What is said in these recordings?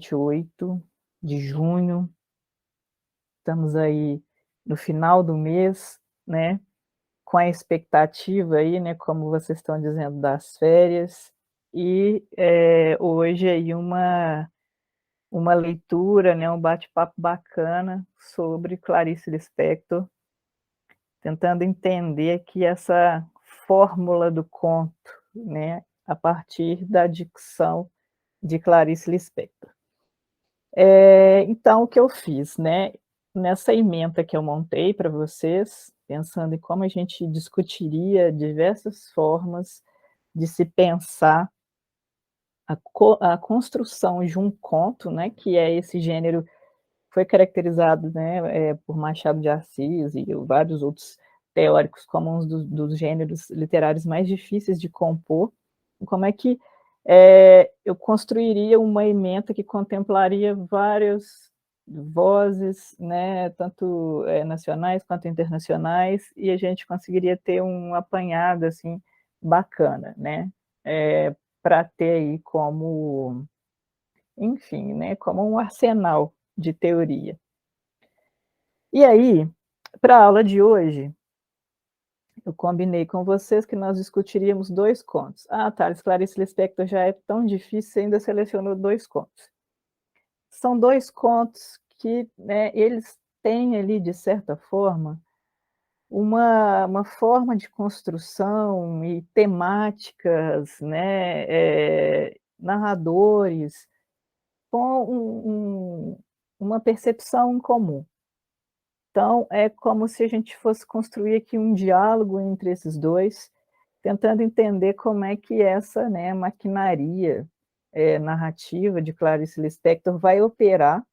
28 de junho, estamos aí no final do mês, né, com a expectativa aí, né, como vocês estão dizendo, das férias, e, hoje aí uma leitura, né, um bate-papo bacana sobre Clarice Lispector, tentando entender aqui essa fórmula do conto, né, a partir da dicção de Clarice Lispector. Então o que eu fiz, né, nessa ementa que eu montei para vocês, pensando em como a gente discutiria diversas formas de se pensar a construção de um conto, né, que é esse gênero, foi caracterizado, né, por Machado de Assis e vários outros teóricos como um dos gêneros literários mais difíceis de compor. Como é que eu construiria uma ementa que contemplaria várias vozes, né, tanto nacionais quanto internacionais, e a gente conseguiria ter um apanhado assim bacana, né, para ter aí como, enfim, né, como um arsenal de teoria. E aí, para a aula de hoje, eu combinei com vocês que nós discutiríamos 2 contos. Ah, Thales, Clarice Lispector já é tão difícil, você ainda selecionou 2 contos. São 2 contos que, né, eles têm ali, de certa forma, uma forma de construção e temáticas, né, narradores, com uma percepção em comum. Então, é como se a gente fosse construir aqui um diálogo entre esses dois, tentando entender como é que essa, né, maquinaria narrativa de Clarice Lispector vai operar,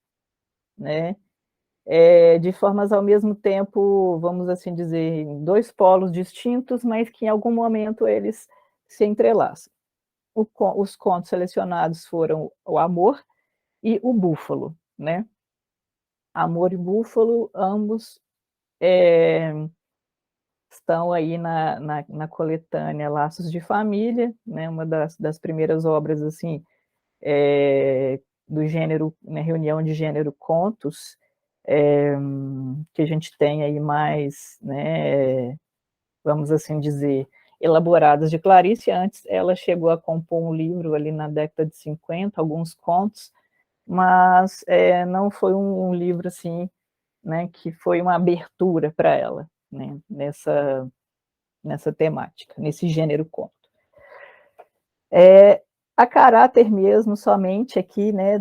né, de formas ao mesmo tempo, vamos assim dizer, em 2 polos distintos, mas que em algum momento eles se entrelaçam. Os contos selecionados foram o Amor e o Búfalo, né? Amor e Búfalo, ambos estão aí na coletânea Laços de Família, né, uma das primeiras obras assim, do gênero, né, reunião de gênero contos, que a gente tem aí mais, né, vamos assim dizer, elaboradas de Clarice. Antes ela chegou a compor um livro ali na década de 50, alguns contos, mas não foi um livro assim, né, que foi uma abertura para ela, né, nessa temática, nesse gênero conto. A caráter mesmo somente aqui, né,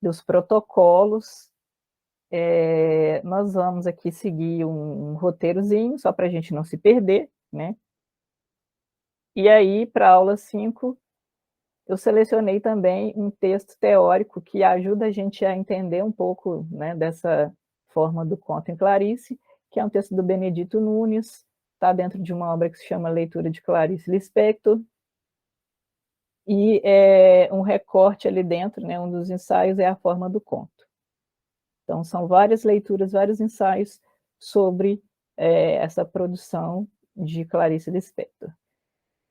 dos protocolos, nós vamos aqui seguir um roteirozinho, só para a gente não se perder, né? E aí, para a aula 5, eu selecionei também um texto teórico que ajuda a gente a entender um pouco, né, dessa forma do conto em Clarice, que é um texto do Benedito Nunes, está dentro de uma obra que se chama Leitura de Clarice Lispector, e um recorte ali dentro, né, um dos ensaios é a forma do conto. Então, são várias leituras, vários ensaios sobre essa produção de Clarice Lispector.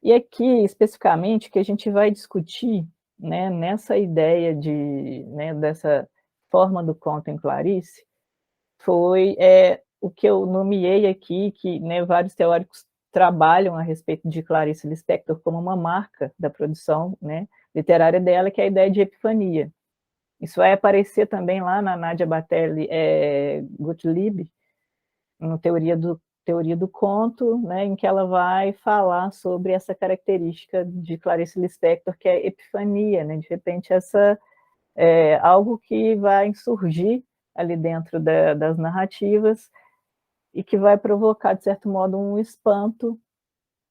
E aqui, especificamente, que a gente vai discutir, né, nessa ideia né, dessa forma do conto em Clarice, foi o que eu nomeei aqui, que, né, vários teóricos trabalham a respeito de Clarice Lispector como uma marca da produção, né, literária dela, que é a ideia de epifania. Isso vai aparecer também lá na Nadia Batelli Gottlieb, no Teoria do Conto, né, em que ela vai falar sobre essa característica de Clarice Lispector, que é a epifania, né, de repente algo que vai surgir ali dentro das narrativas e que vai provocar, de certo modo, um espanto,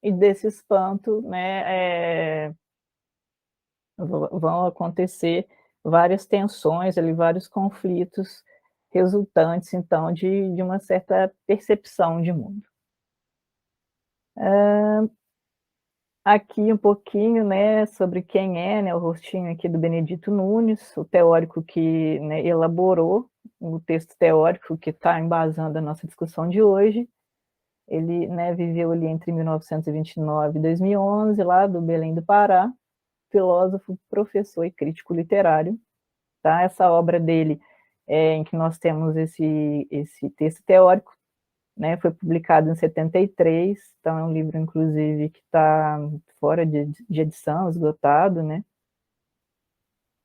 e desse espanto, né, vão acontecer várias tensões, ali, vários conflitos resultantes, então, de uma certa percepção de mundo. Aqui um pouquinho, né, sobre quem é, né, o rostinho aqui do Benedito Nunes, o teórico que, né, elaborou o texto teórico que está embasando a nossa discussão de hoje. Ele, né, viveu ali entre 1929 e 2011, lá do Belém do Pará, filósofo, professor e crítico literário, tá? Essa obra dele, em que nós temos esse texto teórico, né, foi publicado em 73, então é um livro, inclusive, que está fora de edição, esgotado, né?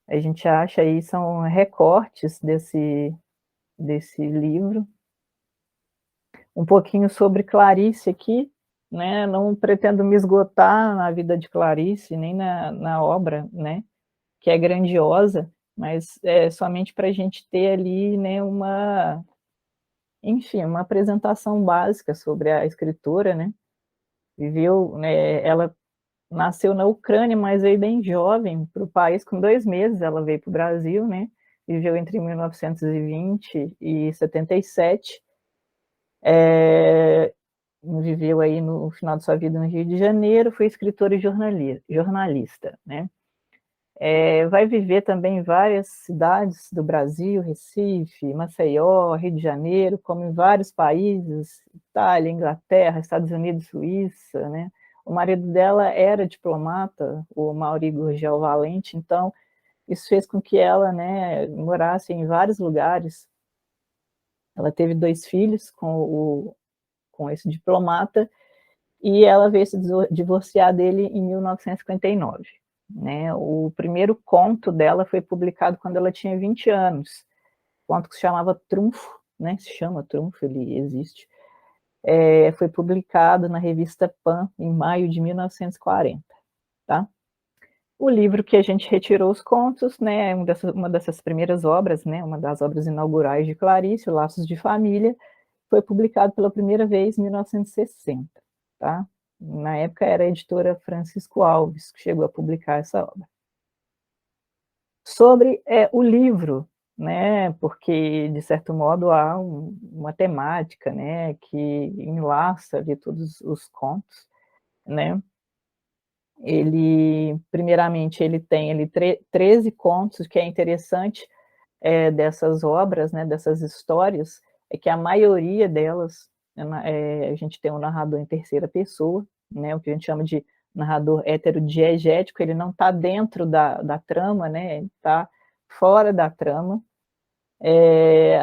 A gente acha aí, são recortes desse livro. Um pouquinho sobre Clarice aqui, né? Não pretendo me esgotar na vida de Clarice, nem na obra, né? Que é grandiosa, mas é somente para a gente ter ali, né, enfim, uma apresentação básica sobre a escritora, né? Viveu, né, ela nasceu na Ucrânia, mas veio bem jovem para o país, com 2 meses ela veio para o Brasil, né? Viveu entre 1920 e 77. Viveu aí no final de sua vida no Rio de Janeiro, foi escritora e jornalista, né? Vai viver também em várias cidades do Brasil, Recife, Maceió, Rio de Janeiro, como em vários países, Itália, Inglaterra, Estados Unidos, Suíça, né? O marido dela era diplomata, o Mauri Gurgel Valente, então isso fez com que ela, né, morasse em vários lugares. Ela teve 2 filhos com esse diplomata, e ela veio se divorciar dele em 1959. Né? O primeiro conto dela foi publicado quando ela tinha 20 anos, conto que se chamava Trunfo, né? Se chama Trunfo, ele existe. Foi publicado na revista Pan em maio de 1940. Tá? O livro que a gente retirou os contos, né, é uma dessas primeiras obras, né, uma das obras inaugurais de Clarice, Laços de Família, foi publicado pela primeira vez em 1960, tá? Na época era a editora Francisco Alves, que chegou a publicar essa obra. Sobre o livro, né, porque, de certo modo, há uma temática, né, que enlaça ali todos os contos, né? Primeiramente, ele tem ali 13 contos, que é interessante, dessas obras, né, dessas histórias, é que a maioria delas, a gente tem um narrador em terceira pessoa, né, o que a gente chama de narrador heterodiegético, ele não está dentro da trama, né, ele está fora da trama,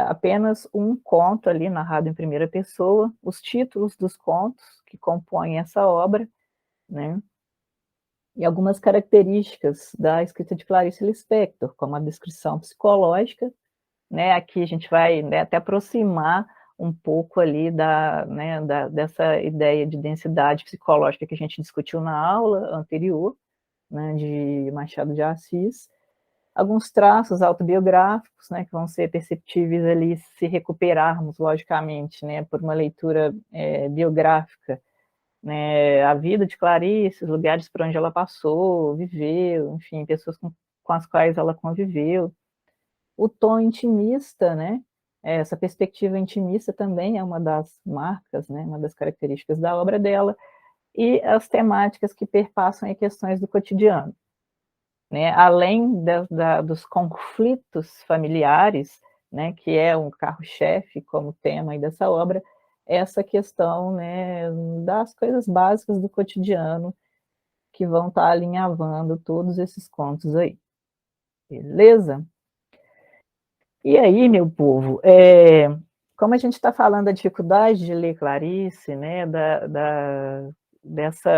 apenas um conto ali narrado em primeira pessoa, os títulos dos contos que compõem essa obra, né, e algumas características da escrita de Clarice Lispector, como a descrição psicológica, né? Aqui a gente vai, né, até aproximar um pouco ali né, dessa ideia de densidade psicológica que a gente discutiu na aula anterior, né, de Machado de Assis, alguns traços autobiográficos, né, que vão ser perceptíveis ali se recuperarmos, logicamente, né, por uma leitura biográfica, né, a vida de Clarice, os lugares por onde ela passou, viveu, enfim, pessoas com as quais ela conviveu. O tom intimista, né? Essa perspectiva intimista também é uma das marcas, né? Uma das características da obra dela, e as temáticas que perpassam as questões do cotidiano, né? Além dos conflitos familiares, né? Que é um carro-chefe como tema aí dessa obra, essa questão, né? Das coisas básicas do cotidiano que vão estar alinhavando todos esses contos aí. Beleza? E aí, meu povo, como a gente está falando da dificuldade de ler Clarice, né, dessa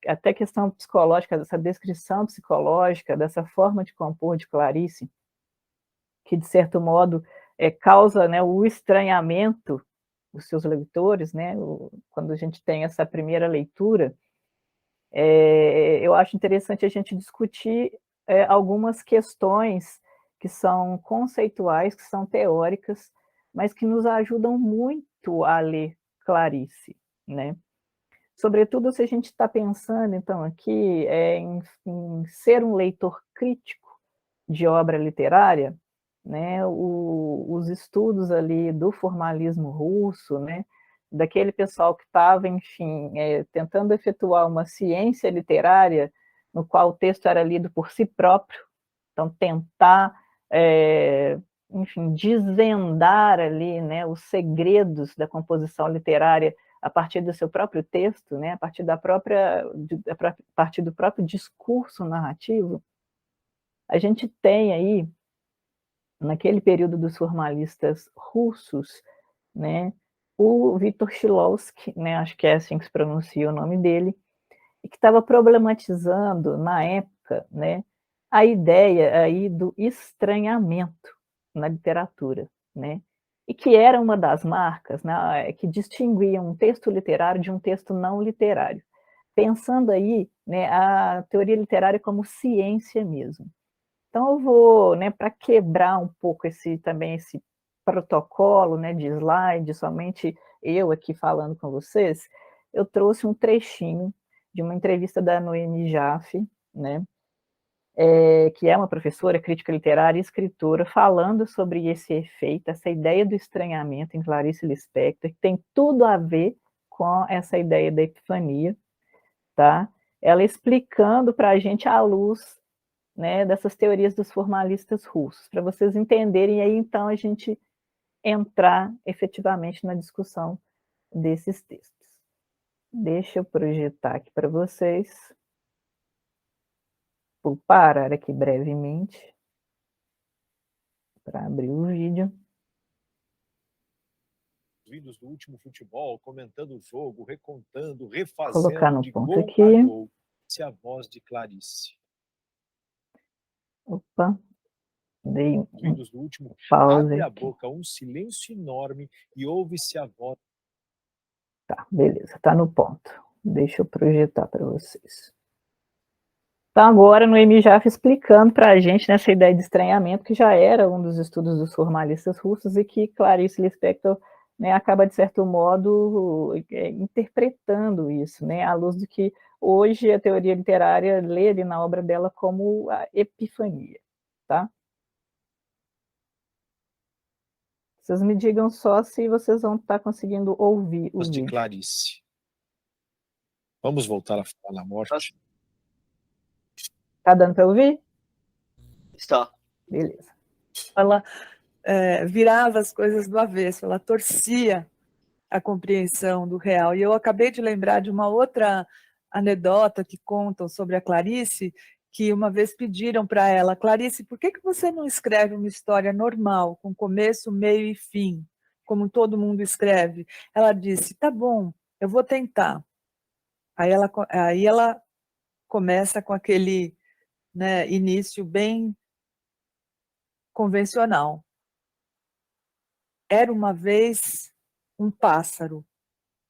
até questão psicológica, dessa descrição psicológica, dessa forma de compor de Clarice, que de certo modo causa, né, o estranhamento dos seus leitores, né, quando a gente tem essa primeira leitura, eu acho interessante a gente discutir algumas questões que são conceituais, que são teóricas, mas que nos ajudam muito a ler Clarice, né? Sobretudo se a gente está pensando, então, aqui em ser um leitor crítico de obra literária, né? Os estudos ali do formalismo russo, né? Daquele pessoal que estava, enfim, tentando efetuar uma ciência literária no qual o texto era lido por si próprio, então tentar, enfim, desvendar ali, né, os segredos da composição literária a partir do seu próprio texto, né, a partir a partir do próprio discurso narrativo, a gente tem aí, naquele período dos formalistas russos, né, o Viktor Shklovsky, né, acho que é assim que se pronuncia o nome dele, e que estava problematizando, na época, né, a ideia aí do estranhamento na literatura, né, e que era uma das marcas, né, que distinguiam um texto literário de um texto não literário, pensando aí, né, a teoria literária como ciência mesmo. Então eu vou, né, para quebrar um pouco esse protocolo, né, de slide, somente eu aqui falando com vocês, eu trouxe um trechinho de uma entrevista da Noemi Jaffe, né, que é uma professora, crítica literária e escritora, falando sobre esse efeito, essa ideia do estranhamento em Clarice Lispector, que tem tudo a ver com essa ideia da epifania, tá? Ela explicando para a gente à luz, né, dessas teorias dos formalistas russos, para vocês entenderem, e aí então a gente entrar efetivamente na discussão desses textos. Deixa eu projetar aqui para vocês. Vou parar aqui brevemente para abrir o vídeo. Vídeos do último futebol, comentando o jogo, recontando, refazendo, colocar no de ponto gol aqui. a gol. Essa é a voz de Clarice. Opa, dei um Vídeos do último, pause abre a aqui. boca, um silêncio enorme e ouve-se a voz. Tá, beleza, tá no ponto. Deixa eu projetar para vocês. Então, agora, Noemi Jaffe explicando para a gente nessa ideia de estranhamento, que já era um dos estudos dos formalistas russos e que Clarice Lispector, né, acaba, de certo modo, interpretando isso, né, à luz do que hoje a teoria literária lê ali na obra dela como a epifania, tá? Vocês me digam só se vocês vão estar conseguindo ouvir o vídeo. Clarice. Vamos voltar a falar na morte? Tá dando para ouvir? Está. Beleza. Ela virava as coisas do avesso, ela torcia a compreensão do real. E eu acabei de lembrar de uma outra anedota que contam sobre a Clarice, que uma vez pediram para ela: Clarice, por que você não escreve uma história normal, com começo, meio e fim, como todo mundo escreve? Ela disse: tá bom, eu vou tentar. Aí ela começa com aquele, né, início bem convencional. Era uma vez um pássaro,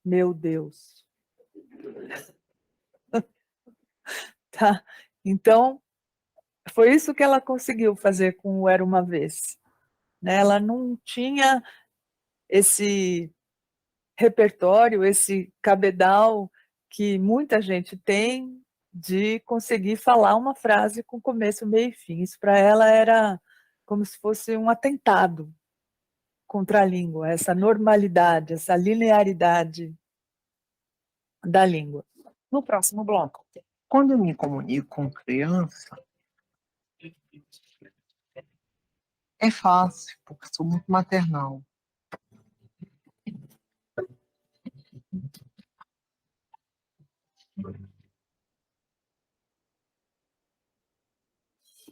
meu Deus. Tá? Então, foi isso que ela conseguiu fazer com o Era Uma Vez. Né? Ela não tinha esse repertório, esse cabedal que muita gente tem de conseguir falar uma frase com começo, meio e fim. Isso para ela era como se fosse um atentado contra a língua, essa normalidade, essa linearidade da língua. No próximo bloco, quando eu me comunico com criança, é fácil, porque sou muito maternal.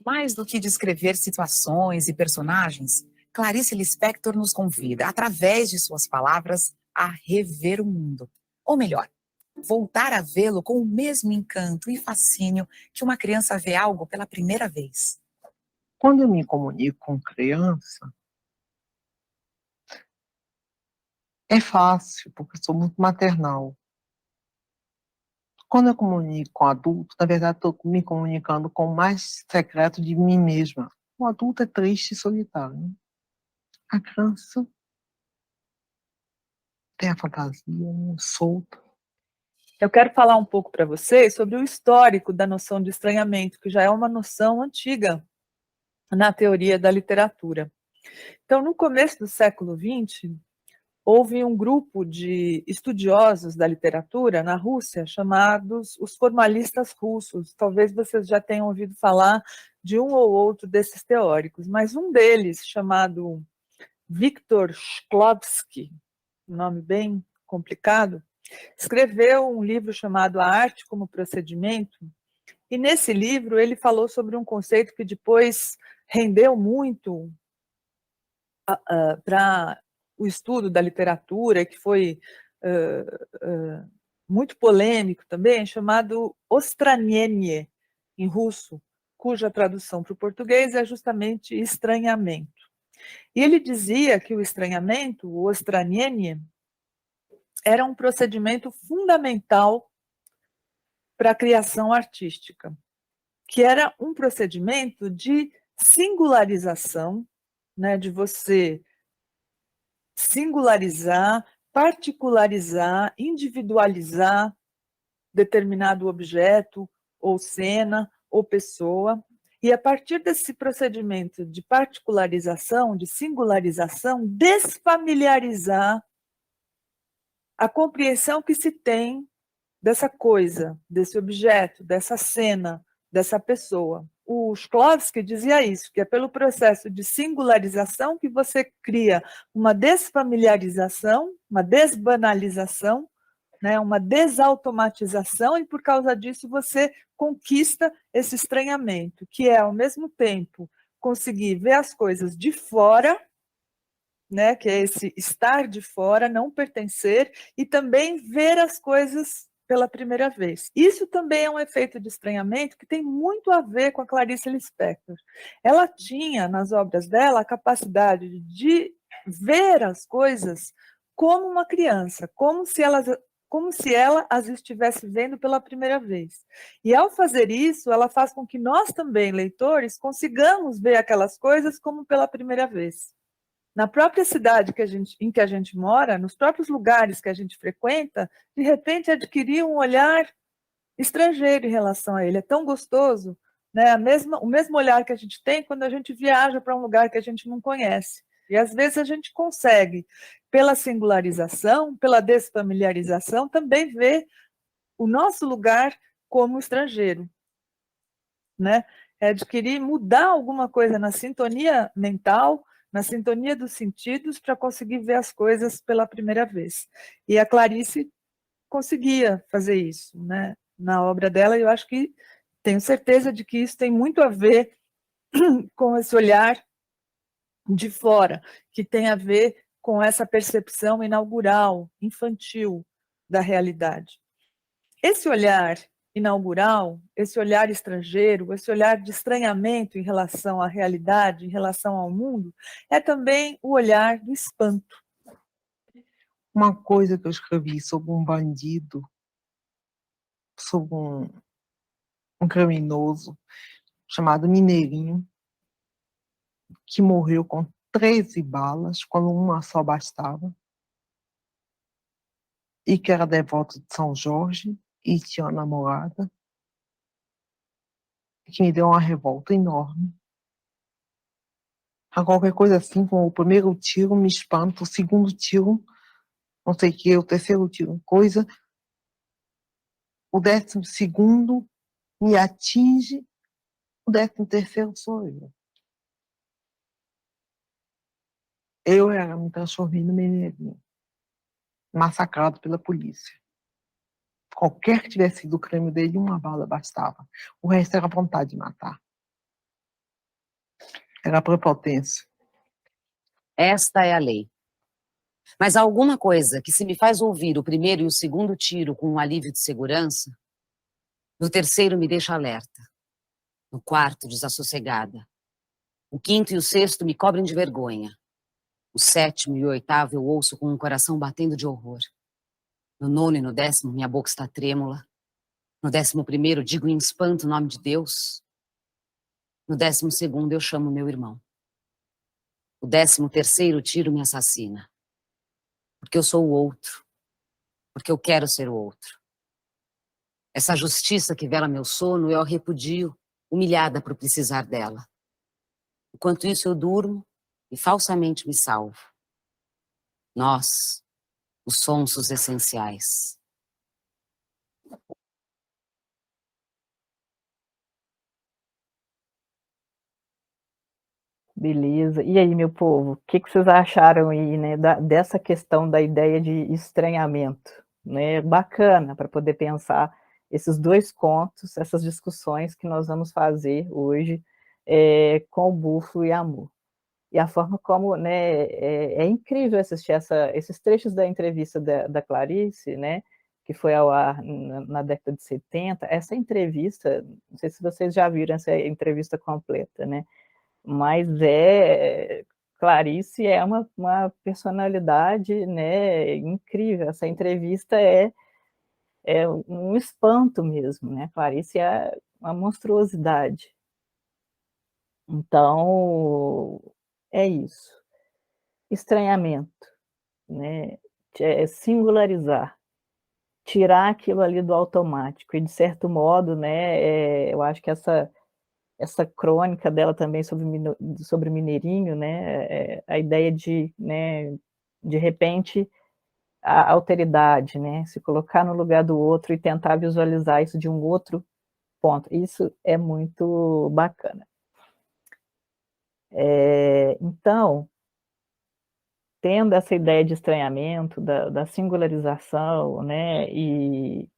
Mais do que descrever situações e personagens, Clarice Lispector nos convida, através de suas palavras, a rever o mundo. Ou melhor, voltar a vê-lo com o mesmo encanto e fascínio que uma criança vê algo pela primeira vez. Quando eu me comunico com criança, é fácil, porque sou muito maternal. Quando eu comunico com adulto, na verdade, estou me comunicando com o mais secreto de mim mesma. O adulto é triste e solitário. Né? A criança tem a fantasia solta. Eu quero falar um pouco para vocês sobre o histórico da noção de estranhamento, que já é uma noção antiga na teoria da literatura. Então, no começo do século XX, houve um grupo de estudiosos da literatura na Rússia, chamados os formalistas russos. Talvez vocês já tenham ouvido falar de um ou outro desses teóricos, mas um deles, chamado Viktor Shklovsky, um nome bem complicado, escreveu um livro chamado A Arte como Procedimento, e nesse livro ele falou sobre um conceito que depois rendeu muito para o estudo da literatura, que foi muito polêmico também, chamado ostranienie, em russo, cuja tradução para o português é justamente estranhamento. E ele dizia que o estranhamento, o ostranienie, era um procedimento fundamental para a criação artística, que era um procedimento de singularização, né, de você singularizar, particularizar, individualizar determinado objeto, ou cena, ou pessoa, e a partir desse procedimento de particularização, de singularização, desfamiliarizar a compreensão que se tem dessa coisa, desse objeto, dessa cena, dessa pessoa. O Shklovsky dizia isso, que é pelo processo de singularização que você cria uma desfamiliarização, uma desbanalização, né, uma desautomatização, e por causa disso você conquista esse estranhamento, que é, ao mesmo tempo, conseguir ver as coisas de fora, né, que é esse estar de fora, não pertencer, e também ver as coisas pela primeira vez. Isso também é um efeito de estranhamento que tem muito a ver com a Clarice Lispector. Ela tinha, nas obras dela, a capacidade de ver as coisas como uma criança, como se ela as estivesse vendo pela primeira vez. E, ao fazer isso, ela faz com que nós também, leitores, consigamos ver aquelas coisas como pela primeira vez. Na própria cidade em que a gente mora, nos próprios lugares que a gente frequenta, de repente adquirir um olhar estrangeiro em relação a ele. É tão gostoso, né? O mesmo olhar que a gente tem quando a gente viaja para um lugar que a gente não conhece. E às vezes a gente consegue, pela singularização, pela desfamiliarização, também ver o nosso lugar como estrangeiro, né? É adquirir, mudar alguma coisa na sintonia mental, na sintonia dos sentidos, para conseguir ver as coisas pela primeira vez. E a Clarice conseguia fazer isso, né, na obra dela, e eu acho que, tenho certeza de que isso tem muito a ver com esse olhar de fora, que tem a ver com essa percepção inaugural, infantil da realidade. Esse olhar inaugural, esse olhar estrangeiro, esse olhar de estranhamento em relação à realidade, em relação ao mundo, é também o olhar do espanto. Uma coisa que eu escrevi sobre um bandido, sobre um criminoso chamado Mineirinho, que morreu com 13 balas, quando uma só bastava, e que era devoto de São Jorge, e tinha uma namorada, que me deu uma revolta enorme. A qualquer coisa assim, com o primeiro tiro me espanta, o segundo tiro, não sei o que, o terceiro tiro, coisa, o 12º me atinge, o 13º sou eu. Eu me transformei no Mineirinho, massacrado pela polícia. Qualquer que tivesse sido o crime dele, uma bala bastava. O resto era vontade de matar. Era prepotência. Esta é a lei. Mas há alguma coisa que, se me faz ouvir o primeiro e o segundo tiro com um alívio de segurança, no terceiro me deixa alerta, no quarto desassossegada, o quinto e o sexto me cobrem de vergonha, o sétimo e o oitavo eu ouço com um coração batendo de horror, no nono e no 10º minha boca está trêmula, no 11º digo em espanto o nome de Deus, no 12º eu chamo meu irmão, o 13º tiro me assassina, porque eu sou o outro, porque eu quero ser o outro. Essa justiça que vela meu sono, eu a repudio, humilhada por precisar dela. Enquanto isso, eu durmo e falsamente me salvo. Nós, os sonsos essenciais. Beleza. E aí, meu povo, o que vocês acharam aí, né, dessa questão da ideia de estranhamento, né, bacana para poder pensar esses dois contos, essas discussões que nós vamos fazer hoje com o Búfalo e Amor. E a forma como, né, é incrível assistir esses trechos da entrevista da Clarice, né, que foi ao ar na década de 70, essa entrevista, não sei se vocês já viram essa entrevista completa, né, mas Clarice é uma personalidade, né, incrível, essa entrevista é um espanto mesmo, né, Clarice é uma monstruosidade. Então, é isso. Estranhamento, né, singularizar, tirar aquilo ali do automático e, de certo modo, né, eu acho que essa crônica dela também sobre Mineirinho, né, a ideia de, né, de repente, a alteridade, né, se colocar no lugar do outro e tentar visualizar isso de um outro ponto, isso é muito bacana. Então, tendo essa ideia de estranhamento, da singularização, né, e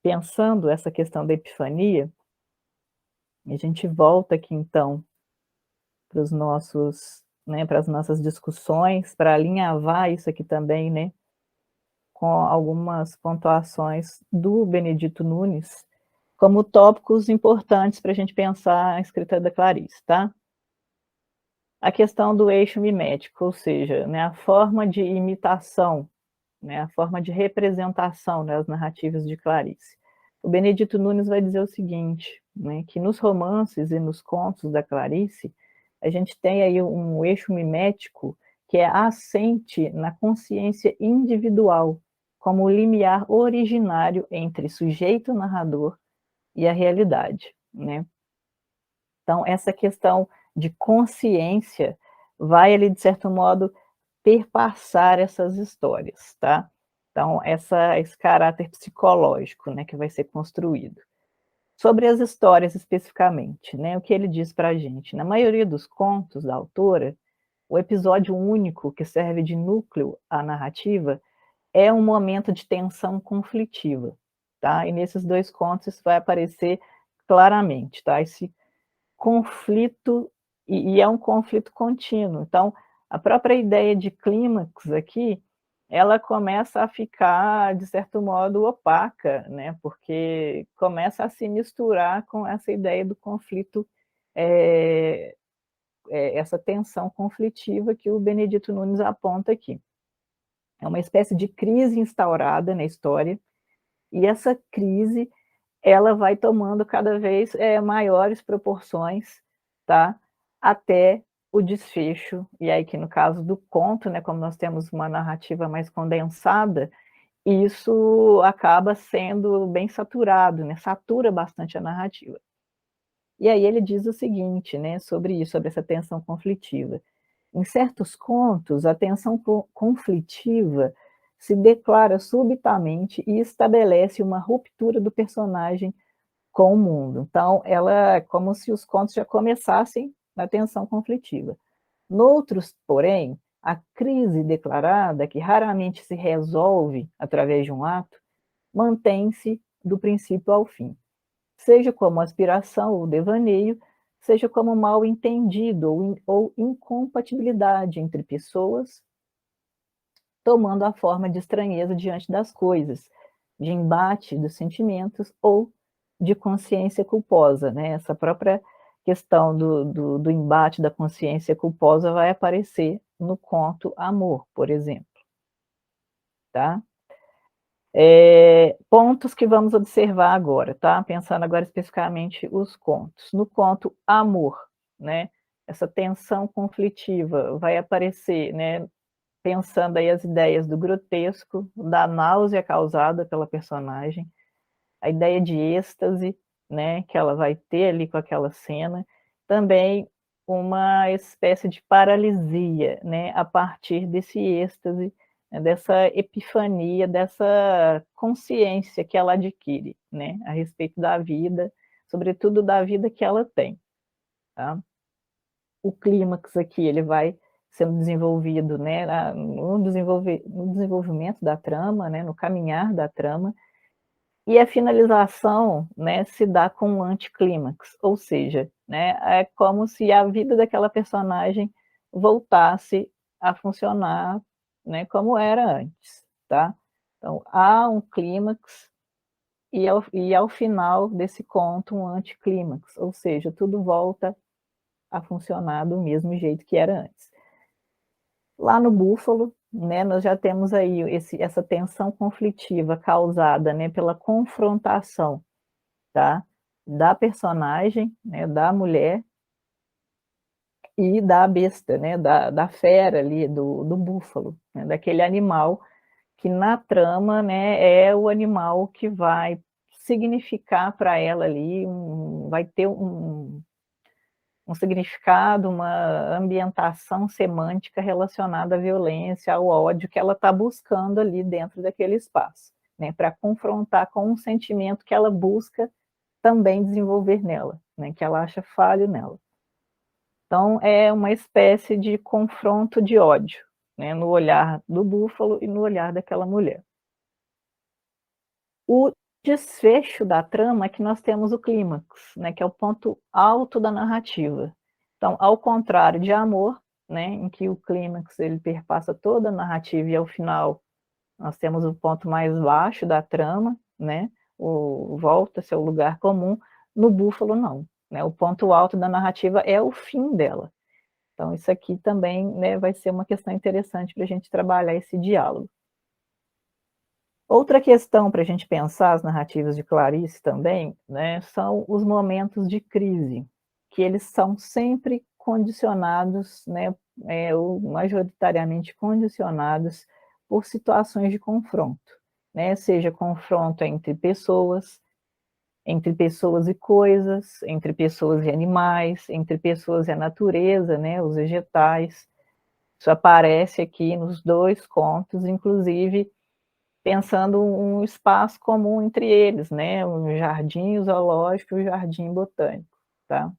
pensando essa questão da epifania, a gente volta aqui então para os nossos, né, para as nossas discussões, para alinhavar isso aqui também, né, com algumas pontuações do Benedito Nunes, como tópicos importantes para a gente pensar a escrita da Clarice, tá? A questão do eixo mimético, ou seja, né, a forma de imitação, né, a forma de representação das narrativas de Clarice. O Benedito Nunes vai dizer o seguinte, né, que nos romances e nos contos da Clarice, a gente tem aí um eixo mimético que é assente na consciência individual, como o limiar originário entre sujeito narrador e a realidade, né? Então, essa questão de consciência vai ali, de certo modo, perpassar essas histórias, tá? Então, esse caráter psicológico, né, que vai ser construído. Sobre as histórias especificamente, né, o que ele diz para a gente? Na maioria dos contos da autora, o episódio único que serve de núcleo à narrativa é um momento de tensão conflitiva, tá? E nesses dois contos isso vai aparecer claramente, tá? Esse conflito, e é um conflito contínuo. Então, a própria ideia de clímax aqui, ela começa a ficar, de certo modo, opaca, né? Porque começa a se misturar com essa ideia do conflito, essa tensão conflitiva que o Benedito Nunes aponta aqui. É uma espécie de crise instaurada na história, e essa crise ela vai tomando cada vez maiores proporções, tá? Até o desfecho, e aí que no caso do conto, né, como nós temos uma narrativa mais condensada, isso acaba sendo bem saturado, né, satura bastante a narrativa. E aí ele diz o seguinte, né, sobre isso, sobre essa tensão conflitiva. Em certos contos, a tensão conflitiva se declara subitamente e estabelece uma ruptura do personagem com o mundo. Então, ela é como se os contos já começassem na tensão conflitiva. Noutros, porém, a crise declarada, que raramente se resolve através de um ato, mantém-se do princípio ao fim, seja como aspiração ou devaneio, seja como mal entendido ou incompatibilidade entre pessoas, tomando a forma de estranheza diante das coisas, de embate dos sentimentos ou de consciência culposa, né? Essa própria questão do embate da consciência culposa vai aparecer no conto Amor, por exemplo. Tá? Pontos que vamos observar agora, tá? Pensando agora especificamente os contos. No conto Amor, né? Essa tensão conflitiva vai aparecer, né? Pensando aí as ideias do grotesco, da náusea causada pela personagem, a ideia de êxtase, né, que ela vai ter ali com aquela cena, também uma espécie de paralisia, né, a partir desse êxtase, né, dessa epifania, dessa consciência que ela adquire, né, a respeito da vida, sobretudo da vida que ela tem, tá? O clímax aqui, ele vai sendo desenvolvido, né, no desenvolvimento da trama, né, no caminhar da trama, e a finalização, né, se dá com um anticlímax, ou seja, né, é como se a vida daquela personagem voltasse a funcionar, né, como era antes, tá? Então, há um clímax e ao final desse conto um anticlímax, ou seja, tudo volta a funcionar do mesmo jeito que era antes. Lá no Búfalo, né, nós já temos aí essa tensão conflitiva causada, né, pela confrontação, tá, da personagem, né, da mulher e da besta, né, da fera ali, do búfalo, né, daquele animal que na trama, né, é o animal que vai significar para ela ali, vai ter um significado, uma ambientação semântica relacionada à violência, ao ódio que ela está buscando ali dentro daquele espaço, né, para confrontar com um sentimento que ela busca também desenvolver nela, né, que ela acha falho nela. Então, é uma espécie de confronto de ódio, né, no olhar do búfalo e no olhar daquela mulher. O desfecho da trama é que nós temos o clímax, né, que é o ponto alto da narrativa. Então, ao contrário de Amor, né, em que o clímax ele perpassa toda a narrativa e ao final nós temos o ponto mais baixo da trama, né, volta-se ao lugar comum. No Búfalo não, né, o ponto alto da narrativa é o fim dela. Então isso aqui também, né, vai ser uma questão interessante para a gente trabalhar esse diálogo. Outra questão para a gente pensar as narrativas de Clarice também, né, são os momentos de crise, que eles são sempre condicionados, né, ou majoritariamente condicionados por situações de confronto, né, seja confronto entre pessoas e coisas, entre pessoas e animais, entre pessoas e a natureza, né, os vegetais. Isso aparece aqui nos dois contos, inclusive pensando um espaço comum entre eles, né, um jardim zoológico e um jardim botânico, tá?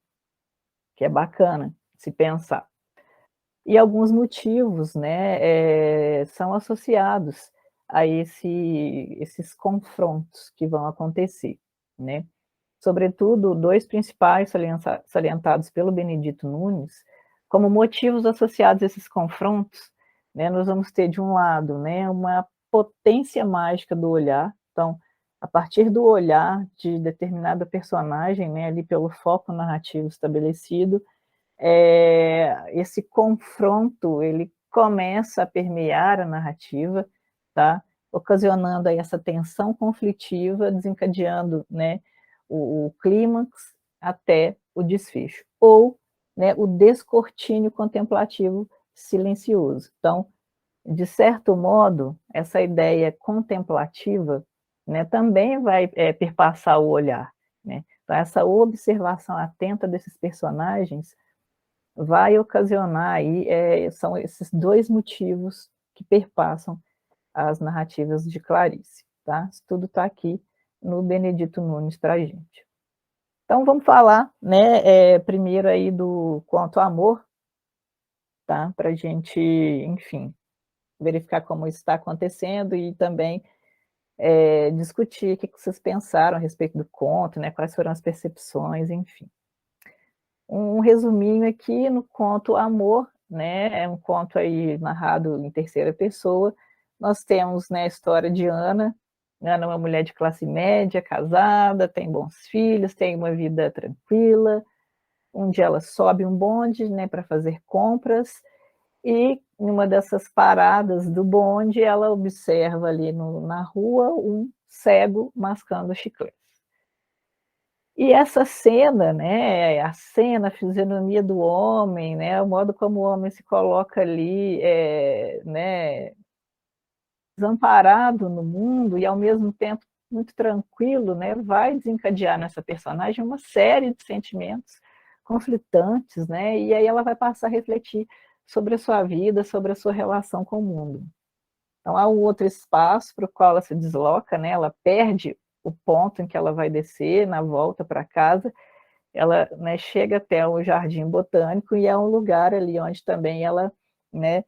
Que é bacana se pensar. E alguns motivos, né, são associados a esses confrontos que vão acontecer, né? Sobretudo, dois principais salientados pelo Benedito Nunes, como motivos associados a esses confrontos, né, nós vamos ter, de um lado, né, uma potência mágica do olhar. Então, a partir do olhar de determinada personagem, né, ali pelo foco narrativo estabelecido, esse confronto ele começa a permear a narrativa, tá? Ocasionando aí essa tensão conflitiva, desencadeando, né, o clímax até o desfecho, ou, né, o descortínio contemplativo silencioso. Então, de certo modo, essa ideia contemplativa, né, também vai perpassar o olhar, né? Então, essa observação atenta desses personagens vai ocasionar aí, são esses dois motivos que perpassam as narrativas de Clarice, tá? Isso tudo está aqui no Benedito Nunes para a gente. Então, vamos falar, né, primeiro aí do conto Amor, tá? Para a gente, enfim, verificar como isso está acontecendo e também discutir o que vocês pensaram a respeito do conto, né? Quais foram as percepções, enfim. Um resuminho aqui no conto Amor, né, é um conto aí narrado em terceira pessoa. Nós temos, né, a história de Ana. Ana é uma mulher de classe média, casada, tem bons filhos, tem uma vida tranquila. Um dia ela sobe um bonde, né, para fazer compras, e em uma dessas paradas do bonde ela observa ali na rua um cego mascando chiclete. E essa cena, né, a cena, a fisionomia do homem, né, o modo como o homem se coloca ali, né, desamparado no mundo e ao mesmo tempo muito tranquilo, né, vai desencadear nessa personagem uma série de sentimentos conflitantes, né, e aí ela vai passar a refletir sobre a sua vida, sobre a sua relação com o mundo. Então há um outro espaço para o qual ela se desloca, né, ela perde o ponto em que ela vai descer na volta para casa, ela, né, chega até o Jardim Botânico e é um lugar ali onde também ela né,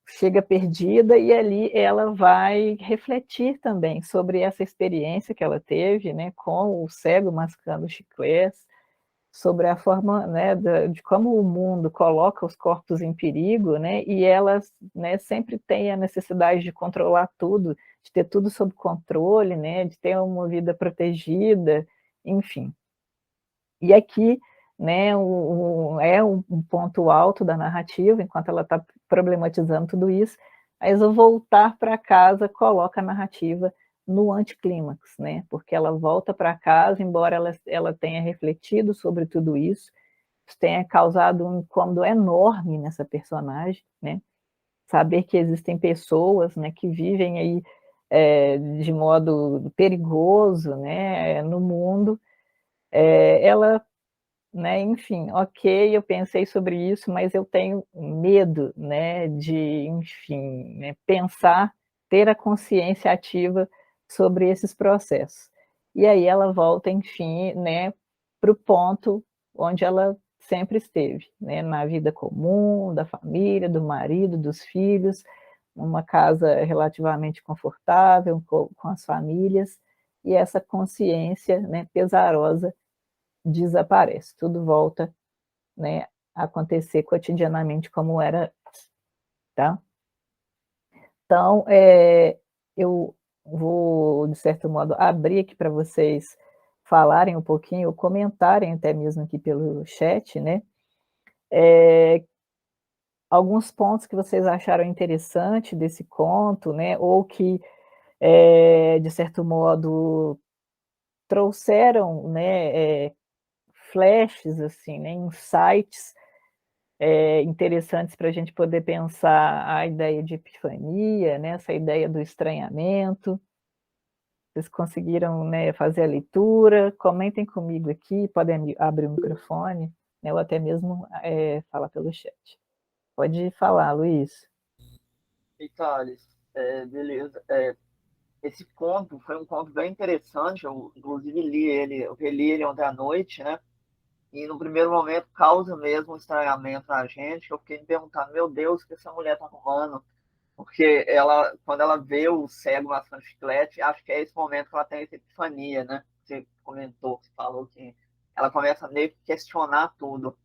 chega perdida, e ali ela vai refletir também sobre essa experiência que ela teve, né, com o cego mascando chicletes, sobre a forma, né, de como o mundo coloca os corpos em perigo, né, e elas, né, sempre têm a necessidade de controlar tudo, de ter tudo sob controle, né, de ter uma vida protegida, enfim. E aqui, né, é um ponto alto da narrativa, enquanto ela está problematizando tudo isso, a Isa voltar para casa coloca a narrativa no anticlímax, né, porque ela volta para casa, embora ela tenha refletido sobre tudo isso tenha causado um incômodo enorme nessa personagem, né, saber que existem pessoas, né, que vivem aí de modo perigoso, né, no mundo, ela, né, enfim, ok, eu pensei sobre isso, mas eu tenho medo, né, de, enfim, né, pensar, ter a consciência ativa sobre esses processos. E aí ela volta, enfim, né, para o ponto onde ela sempre esteve, né, na vida comum, da família, do marido, dos filhos, uma casa relativamente confortável com as famílias, e essa consciência, né, pesarosa desaparece, tudo volta, né, a acontecer cotidianamente como era antes, tá? Então, eu vou, de certo modo, abrir aqui para vocês falarem um pouquinho, ou comentarem até mesmo aqui pelo chat, né, alguns pontos que vocês acharam interessante desse conto, né, ou que, de certo modo, trouxeram, né, flashes, assim, né, insights interessantes para a gente poder pensar a ideia de epifania, né, essa ideia do estranhamento. Vocês conseguiram, né, fazer a leitura? Comentem comigo aqui, podem abrir o microfone, né, ou até mesmo falar pelo chat. Pode falar, Luiz. E Thales, beleza. Esse conto foi um conto bem interessante, eu inclusive eu reli ele ontem à noite, né? E no primeiro momento causa mesmo um estranhamento na gente. Eu fiquei me perguntando, meu Deus, o que essa mulher tá arrumando? Porque ela, quando ela vê o cego mascando chiclete, acho que é esse momento que ela tem essa epifania, né? Você comentou, você falou que ela começa a meio que questionar tudo.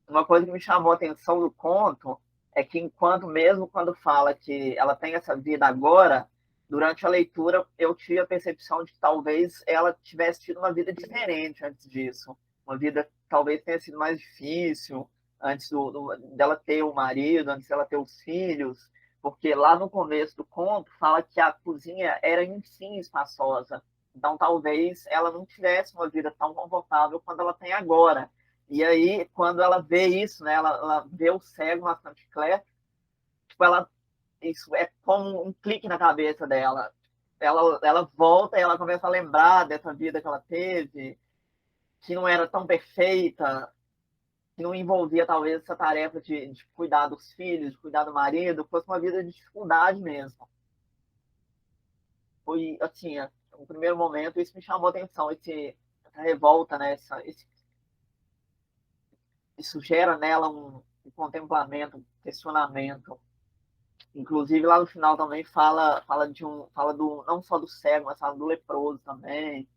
Uma coisa que me chamou a atenção do conto é que enquanto mesmo quando fala que ela tem essa vida agora, durante a leitura eu tive a percepção de que talvez ela tivesse tido uma vida diferente antes disso, uma vida que talvez tenha sido mais difícil antes dela ter o marido, antes dela ter os filhos, porque lá no começo do conto fala que a cozinha era enfim espaçosa, então talvez ela não tivesse uma vida tão confortável quanto ela tem agora. E aí, quando ela vê isso, né, ela vê o cego na Chiclete, tipo, isso é como um clique na cabeça dela. Ela volta e ela começa a lembrar dessa vida que ela teve, que não era tão perfeita, que não envolvia talvez essa tarefa de cuidar dos filhos, de cuidar do marido, fosse uma vida de dificuldade mesmo. Foi, assim, no primeiro momento, isso me chamou a atenção, essa revolta, né, isso gera nela um contemplamento, um questionamento. Inclusive lá no final também fala do não só do cego, mas fala do leproso também.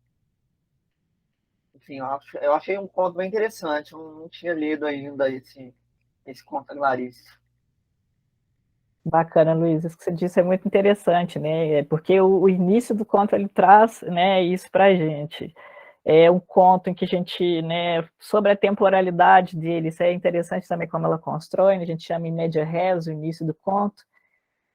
Enfim, eu achei um conto bem interessante. Eu não tinha lido ainda esse conto da Clarice. Bacana, Luiz, isso que você disse é muito interessante, né? Porque o início do conto ele traz, né, isso para a gente. É um conto em que a gente, né, sobre a temporalidade dele, isso é interessante também como ela constrói, né? A gente chama em média res o início do conto,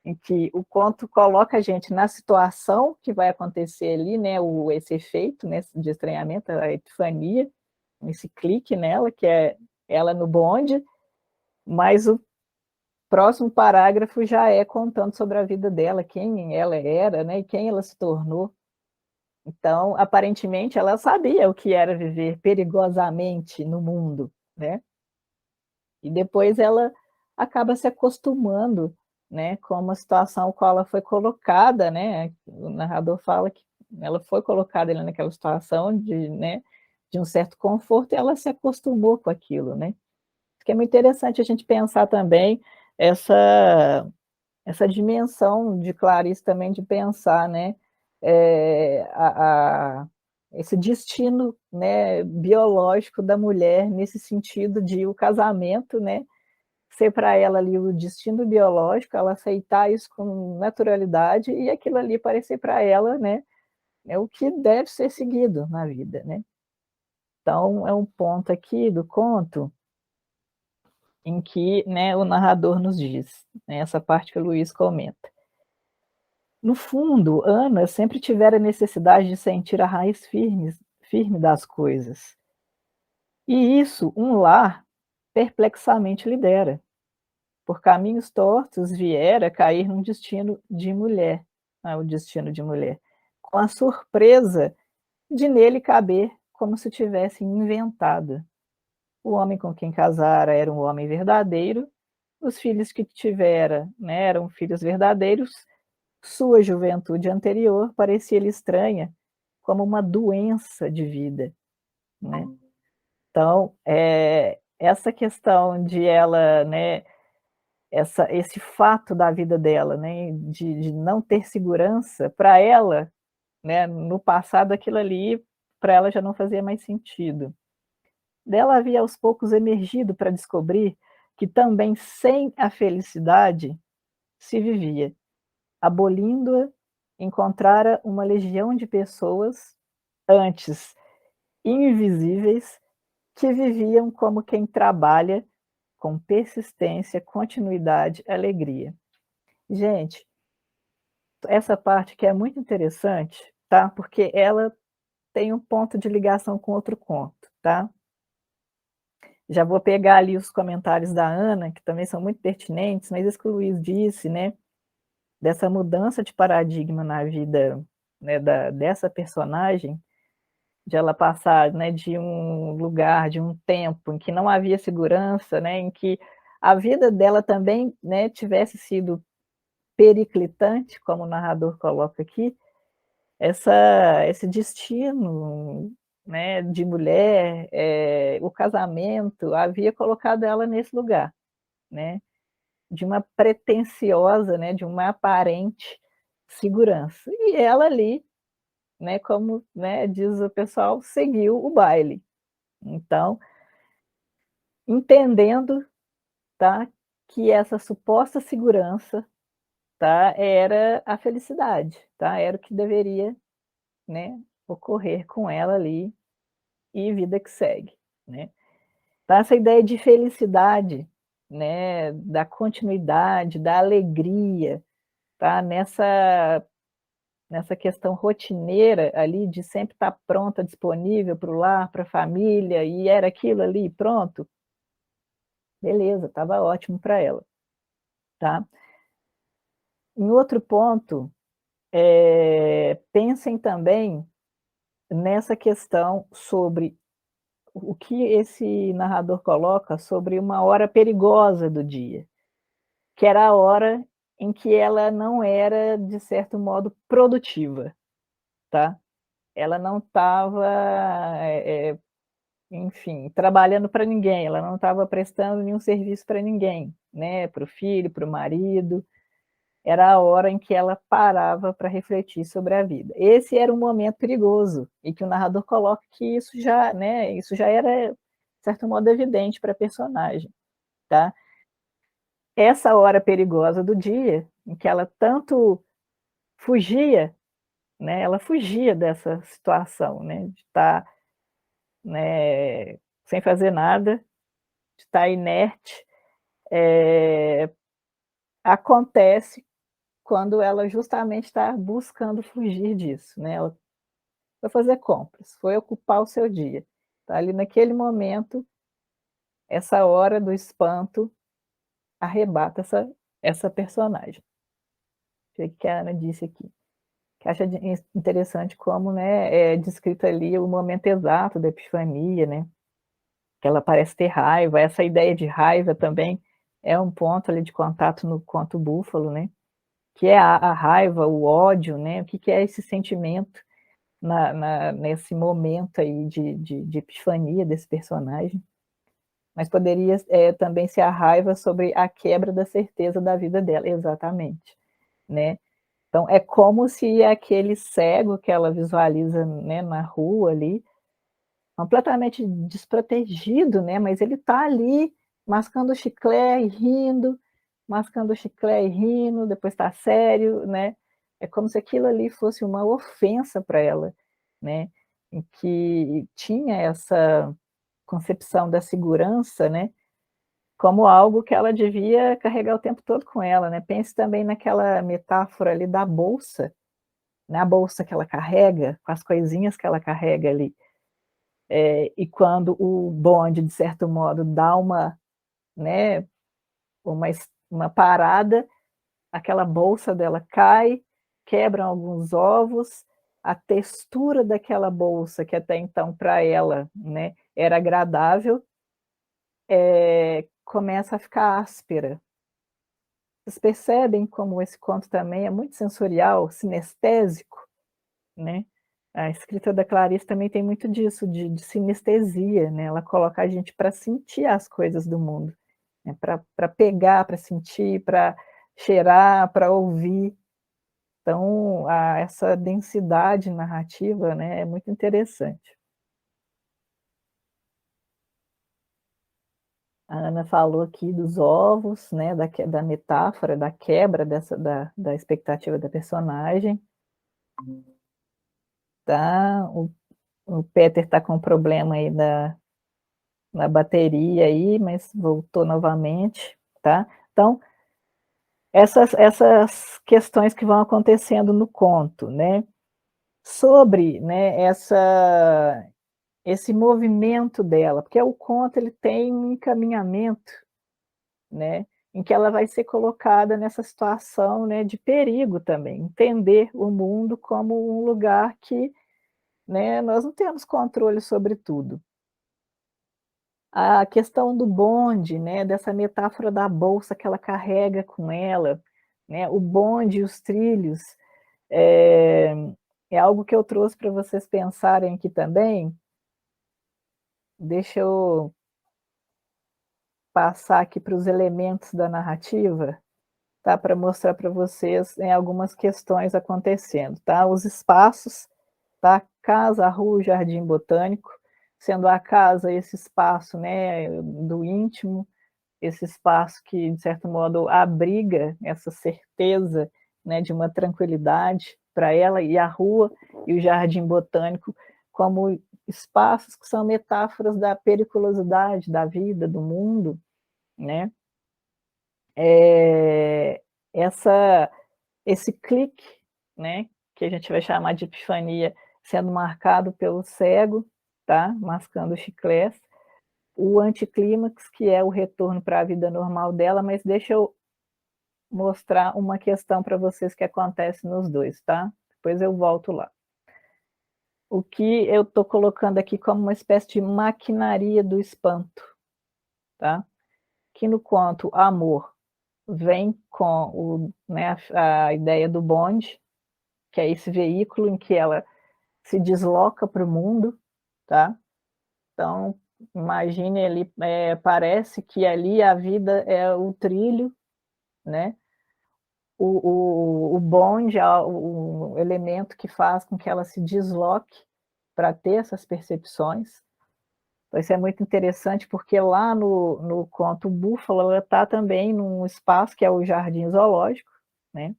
em que o conto coloca a gente na situação que vai acontecer ali, né, esse efeito, né, de estranhamento, a epifania, esse clique nela, que é ela no bonde, mas o próximo parágrafo já é contando sobre a vida dela, quem ela era, né, e quem ela se tornou. Então, aparentemente, ela sabia o que era viver perigosamente no mundo, né? E depois ela acaba se acostumando, né, com uma situação qual ela foi colocada, né? O narrador fala que ela foi colocada ali naquela situação de, né, de um certo conforto e ela se acostumou com aquilo, né? Porque é muito interessante a gente pensar também essa dimensão de Clarice também de pensar, né, esse destino, né, biológico da mulher nesse sentido de o casamento, né, ser para ela ali o destino biológico, ela aceitar isso com naturalidade e aquilo ali parecer para ela, né, é o que deve ser seguido na vida, né. Então é um ponto aqui do conto em que, né, o narrador nos diz, né, essa parte que o Luiz comenta. No fundo, Ana sempre tivera necessidade de sentir a raiz firme das coisas. E isso um lar perplexamente lhe dera. Por caminhos tortos viera cair num destino de mulher, o destino de mulher, com a surpresa de nele caber como se tivesse inventado. O homem com quem casara era um homem verdadeiro, os filhos que tivera, né, eram filhos verdadeiros, sua juventude anterior parecia-lhe estranha, como uma doença de vida, né. Então, essa questão de ela, né, esse fato da vida dela, né, de não ter segurança, para ela, né, no passado aquilo ali, para ela já não fazia mais sentido. Dela havia aos poucos emergido para descobrir que também sem a felicidade se vivia. Abolindo-a, encontrara uma legião de pessoas, antes invisíveis, que viviam como quem trabalha com persistência, continuidade, alegria. Gente, essa parte que é muito interessante, tá? Porque ela tem um ponto de ligação com outro conto, tá? Já vou pegar ali os comentários da Ana, que também são muito pertinentes, mas isso que o Luiz disse, né? Dessa mudança de paradigma na vida, né, dessa personagem, de ela passar, né, de um lugar, de um tempo em que não havia segurança, né, em que a vida dela também, né, tivesse sido periclitante, como o narrador coloca aqui, esse destino, né, de mulher, o casamento havia colocado ela nesse lugar, né, de uma pretensiosa, né, de uma aparente segurança. E ela ali, né, como, né, diz o pessoal, seguiu o baile. Então, entendendo, tá, que essa suposta segurança, tá, era a felicidade, tá, era o que deveria, né, ocorrer com ela ali e vida que segue, né. Então essa ideia de felicidade, né, da continuidade, da alegria, tá, nessa questão rotineira ali de sempre estar pronta, disponível para o lar, para a família, e era aquilo ali, pronto, beleza, estava ótimo para ela, tá. Em outro ponto, pensem também nessa questão sobre o que esse narrador coloca sobre uma hora perigosa do dia, que era a hora em que ela não era, de certo modo, produtiva, tá. Ela não estava, enfim, trabalhando para ninguém, ela não estava prestando nenhum serviço para ninguém, né, para o filho, para o marido. Era a hora em que ela parava para refletir sobre a vida. Esse era um momento perigoso, e que o narrador coloca que isso já, né, isso já era, de certo modo, evidente para a personagem, tá. Essa hora perigosa do dia, em que ela tanto fugia, né, ela fugia dessa situação, né, de estar, né, sem fazer nada, de estar inerte, acontece quando ela justamente está buscando fugir disso, né, ela foi fazer compras, foi ocupar o seu dia. Tá ali naquele momento, essa hora do espanto arrebata essa personagem. O que a Ana disse aqui, que acha interessante como, né, é descrito ali o momento exato da epifania, né, que ela parece ter raiva, essa ideia de raiva também é um ponto ali de contato no conto Búfalo, né, que é a raiva, o ódio, né, o que é esse sentimento nesse momento aí de epifania desse personagem. mas poderia também ser a raiva sobre a quebra da certeza da vida dela, exatamente, né? Então, é como se aquele cego que ela visualiza, né, na rua ali, completamente desprotegido, né, mas ele está ali mascando chiclete e rindo, mascando chiclete e rindo, depois está sério, né? É como se aquilo ali fosse uma ofensa para ela, né? Em que tinha essa concepção da segurança, né? Como algo que ela devia carregar o tempo todo com ela, né? Pense também naquela metáfora ali da bolsa, né? A bolsa que ela carrega, com as coisinhas que ela carrega ali. E quando o bonde, de certo modo, dá uma, né, uma parada, aquela bolsa dela cai, quebram alguns ovos, a textura daquela bolsa, que até então para ela, né, era agradável, começa a ficar áspera. Vocês percebem como esse conto também é muito sensorial, sinestésico, né? A escrita da Clarice também tem muito disso, de sinestesia, né? Ela coloca a gente para sentir as coisas do mundo, né? Para pegar, para sentir, para cheirar, para ouvir. Então, essa densidade narrativa, né, é muito interessante. A Ana falou aqui dos ovos, né, da metáfora, da quebra da expectativa da personagem. Tá? O Peter está com um problema aí na bateria aí, mas voltou novamente, tá? Então, essas questões que vão acontecendo no conto, né? Sobre, né, esse movimento dela, porque o conto ele tem um encaminhamento, né, em que ela vai ser colocada nessa situação, né, de perigo também, entender o mundo como um lugar que, né, nós não temos controle sobre tudo. A questão do bonde, né, dessa metáfora da bolsa que ela carrega com ela, né, o bonde e os trilhos, é, é algo que eu trouxe para vocês pensarem aqui também. Deixa eu passar aqui para os elementos da narrativa, tá, para mostrar para vocês algumas questões acontecendo, tá? Os espaços, tá? Casa, rua, jardim botânico, sendo a casa esse espaço, né, do íntimo, esse espaço que, de certo modo, abriga essa certeza, né, de uma tranquilidade para ela, e a rua e o jardim botânico como espaços que são metáforas da periculosidade da vida, do mundo, né? Esse clique, né, que a gente vai chamar de epifania, sendo marcado pelo cego, tá? Mascando chiclete, o anticlímax, que é o retorno para a vida normal dela, mas deixa eu mostrar uma questão para vocês que acontece nos dois, tá? Depois eu volto lá. O que eu estou colocando aqui como uma espécie de maquinaria do espanto, tá? Que no conto Amor vem com né, a ideia do bonde, que é esse veículo em que ela se desloca para o mundo, tá? Então, imagine ali, parece que ali a vida é o trilho, né? O bonde é o elemento que faz com que ela se desloque para ter essas percepções. Então, isso é muito interessante, porque lá no conto Búfalo, ela está também num espaço que é o Jardim Zoológico, né?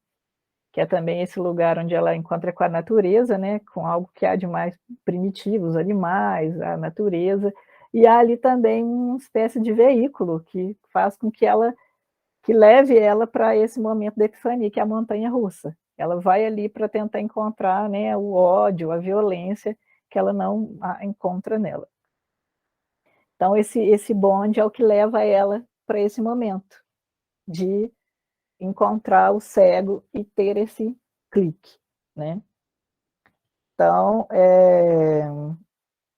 Que é também esse lugar onde ela encontra com a natureza, né? Com algo que há de mais primitivo, os animais, a natureza, e há ali também uma espécie de veículo que faz com que leve ela para esse momento da epifania, que é a montanha-russa. Ela vai ali para tentar encontrar, né, o ódio, a violência que ela não encontra nela. Então, esse bonde é o que leva ela para esse momento de encontrar o cego e ter esse clique, né? Então,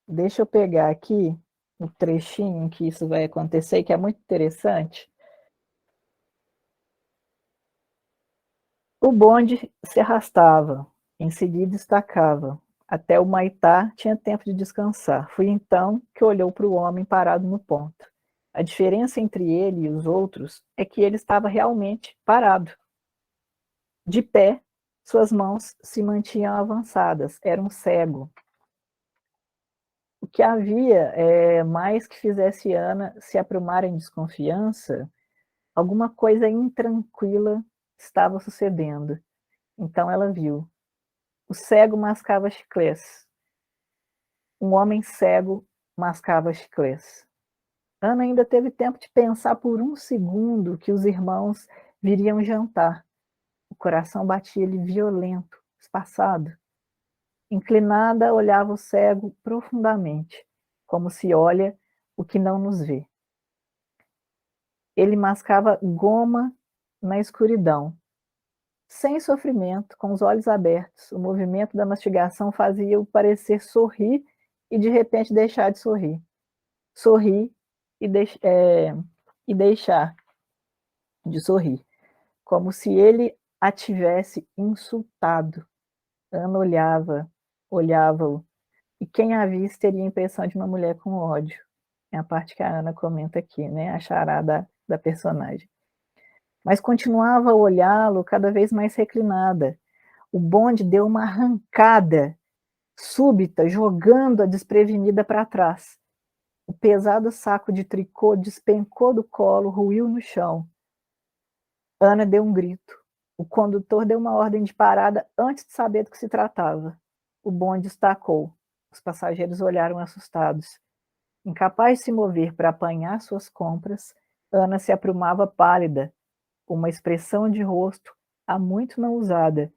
deixa eu pegar aqui o trechinho em que isso vai acontecer, que é muito interessante. O bonde se arrastava, em seguida estacava. Até o Maitá tinha tempo de descansar. Foi então que olhou para o homem parado no ponto. A diferença entre ele e os outros é que ele estava realmente parado. De pé, suas mãos se mantinham avançadas, era um cego. O que havia mais que fizesse Ana se aprumar em desconfiança, alguma coisa intranquila estava sucedendo. Então ela viu. O cego mascava chiclês. Um homem cego mascava chiclês. Ana ainda teve tempo de pensar por um segundo que os irmãos viriam jantar. O coração batia-lhe violento, espaçado. Inclinada, olhava o cego profundamente, como se olha o que não nos vê. Ele mascava goma na escuridão. Sem sofrimento, com os olhos abertos, o movimento da mastigação fazia-o parecer sorrir e de repente deixar de sorrir. Sorrir e deixar de sorrir, como se ele a tivesse insultado. Ana olhava-o, e quem a visse teria a impressão de uma mulher com ódio. É a parte que a Ana comenta aqui, né? A charada da personagem. Mas continuava a olhá-lo cada vez mais reclinada. O bonde deu uma arrancada súbita, jogando-a desprevenida para trás. O pesado saco de tricô despencou do colo, ruiu no chão. Ana deu um grito. O condutor deu uma ordem de parada antes de saber do que se tratava. O bonde estacou. Os passageiros olharam assustados. Incapaz de se mover para apanhar suas compras, Ana se aprumava pálida. Uma expressão de rosto, há muito não usada,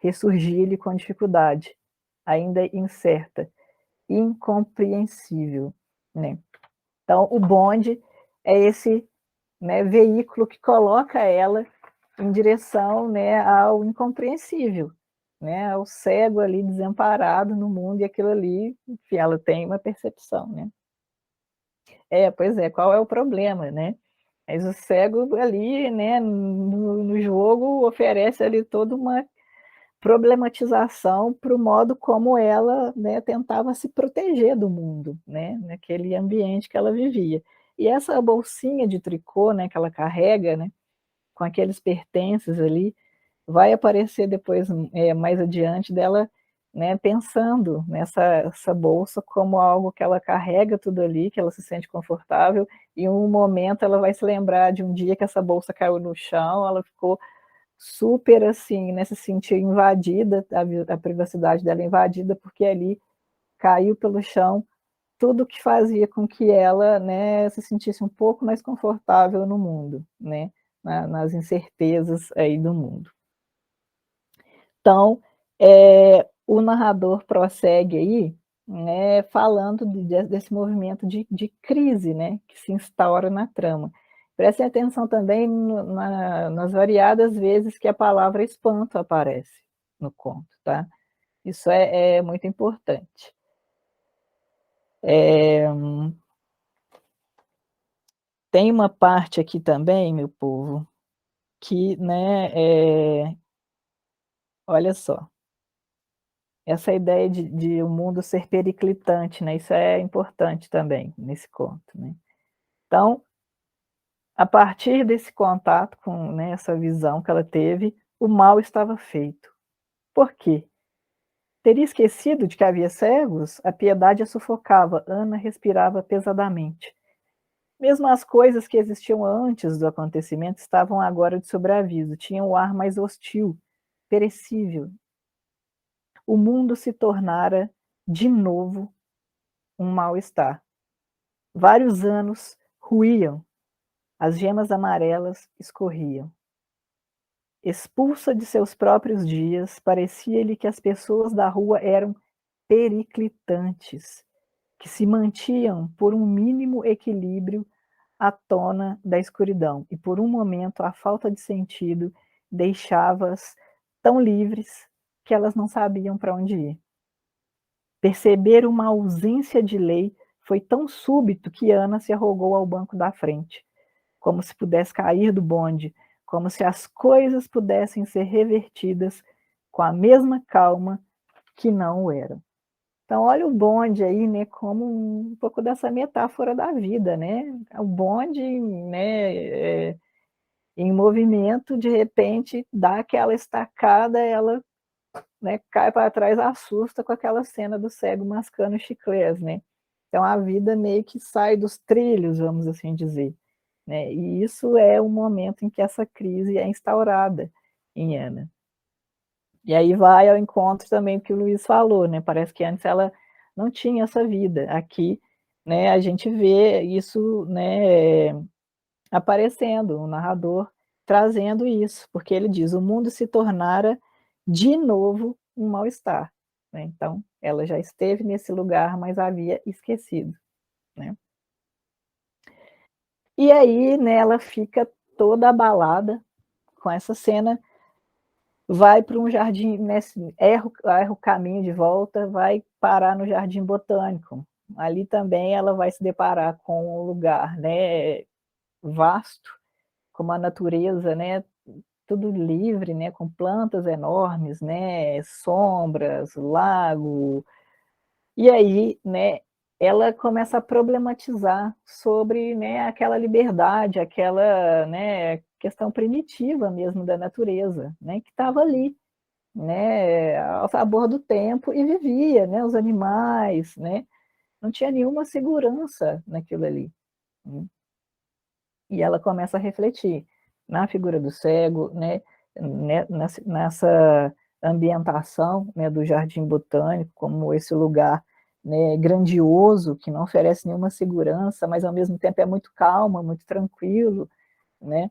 ressurgia-lhe com dificuldade, ainda incerta, incompreensível. Né? Então, o bonde é esse, né, veículo que coloca ela em direção, né, ao incompreensível, né, ao cego ali desamparado no mundo, e aquilo ali, enfim, ela tem uma percepção. Né? Pois é, qual é o problema, né? Mas o cego ali, né, no jogo, oferece ali toda uma problematização para o modo como ela, né, tentava se proteger do mundo, né, naquele ambiente que ela vivia. E essa bolsinha de tricô, né, que ela carrega, né, com aqueles pertences ali, vai aparecer depois, mais adiante, dela, né, pensando nessa essa bolsa como algo que ela carrega tudo ali, que ela se sente confortável, e em um momento ela vai se lembrar de um dia que essa bolsa caiu no chão, ela ficou super assim, né, se sentiu invadida, a privacidade dela invadida, porque ali caiu pelo chão tudo que fazia com que ela, né, se sentisse um pouco mais confortável no mundo, né, nas incertezas aí do mundo. Então, o narrador prossegue aí, né, falando desse movimento de crise, né, que se instaura na trama. Prestem atenção também nas variadas vezes que a palavra espanto aparece no conto, tá? Isso é muito importante. Tem uma parte aqui também, meu povo, que, né, olha só, essa ideia de o mundo ser periclitante, né? Isso é importante também nesse conto, né? Então, a partir desse contato com, né, essa visão que ela teve, o mal estava feito. Por quê? Teria esquecido de que havia cegos? A piedade a sufocava, Ana respirava pesadamente. Mesmo as coisas que existiam antes do acontecimento estavam agora de sobreaviso, tinham o ar mais hostil, perecível. O mundo se tornara, de novo, um mal-estar. Vários anos ruíam, as gemas amarelas escorriam. Expulsa de seus próprios dias, parecia-lhe que as pessoas da rua eram periclitantes, que se mantinham por um mínimo equilíbrio à tona da escuridão, e por um momento a falta de sentido deixava-as tão livres que elas não sabiam para onde ir. Perceber uma ausência de lei foi tão súbito que Ana se arrogou ao banco da frente, como se pudesse cair do bonde, como se as coisas pudessem ser revertidas com a mesma calma que não o eram. Então, olha o bonde aí, né, como um pouco dessa metáfora da vida, né? O bonde, né, em movimento, de repente, dá aquela estacada, ela, né, cai para trás, assusta com aquela cena do cego mascando chiclés, né? Então, a vida meio que sai dos trilhos, vamos assim dizer, né? E isso é o momento em que essa crise é instaurada em Ana. E aí vai ao encontro também do que o Luiz falou, né? Parece que antes ela não tinha essa vida. Aqui, né, a gente vê isso, né, aparecendo, o narrador trazendo isso, porque ele diz: o mundo se tornara de novo um mal-estar, né? Então, ela já esteve nesse lugar, mas havia esquecido, né? E aí, né, ela fica toda abalada com essa cena, vai para um jardim, né, erra o caminho de volta, vai parar no jardim botânico. Ali também ela vai se deparar com um lugar, né, vasto, com uma natureza, né, tudo livre, né, com plantas enormes, né, sombras, lago. E aí, né, ela começa a problematizar sobre, né, aquela liberdade, aquela, né, questão primitiva mesmo da natureza, né, que estava ali, né, ao sabor do tempo e vivia, né, os animais, né, não tinha nenhuma segurança naquilo ali, né? E ela começa a refletir na figura do cego, né, nessa ambientação, né, do Jardim Botânico, como esse lugar, né, grandioso, que não oferece nenhuma segurança, mas ao mesmo tempo é muito calmo, muito tranquilo, né,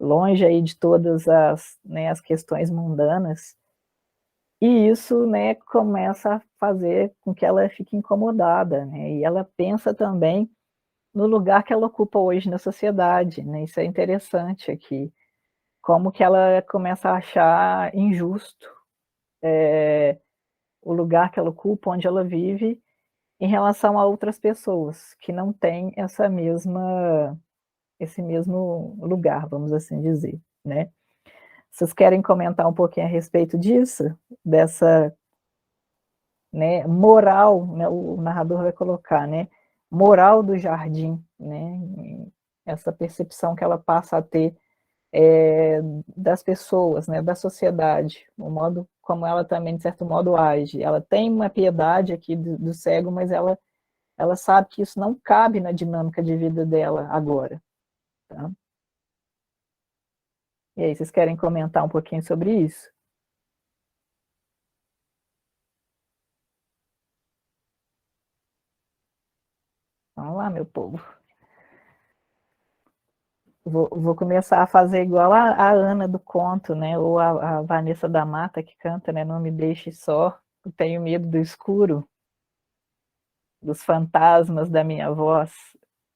longe aí de todas as, né, as questões mundanas. E isso, né, começa a fazer com que ela fique incomodada, né, e ela pensa também no lugar que ela ocupa hoje na sociedade, né? Isso é interessante aqui, como que ela começa a achar injusto o lugar que ela ocupa, onde ela vive, em relação a outras pessoas que não têm esse mesmo lugar, vamos assim dizer, né? Vocês querem comentar um pouquinho a respeito disso, dessa, né, moral, né, o narrador vai colocar, né, moral do jardim, né, essa percepção que ela passa a ter das pessoas, né, da sociedade, o modo como ela também, de certo modo, age. Ela tem uma piedade aqui do cego, mas ela sabe que isso não cabe na dinâmica de vida dela agora. Tá? E aí, vocês querem comentar um pouquinho sobre isso? Vamos lá, meu povo. Vou começar a fazer igual a Ana do conto, né? Ou a Vanessa da Mata que canta, né? Não me deixe só, eu tenho medo do escuro, dos fantasmas da minha voz.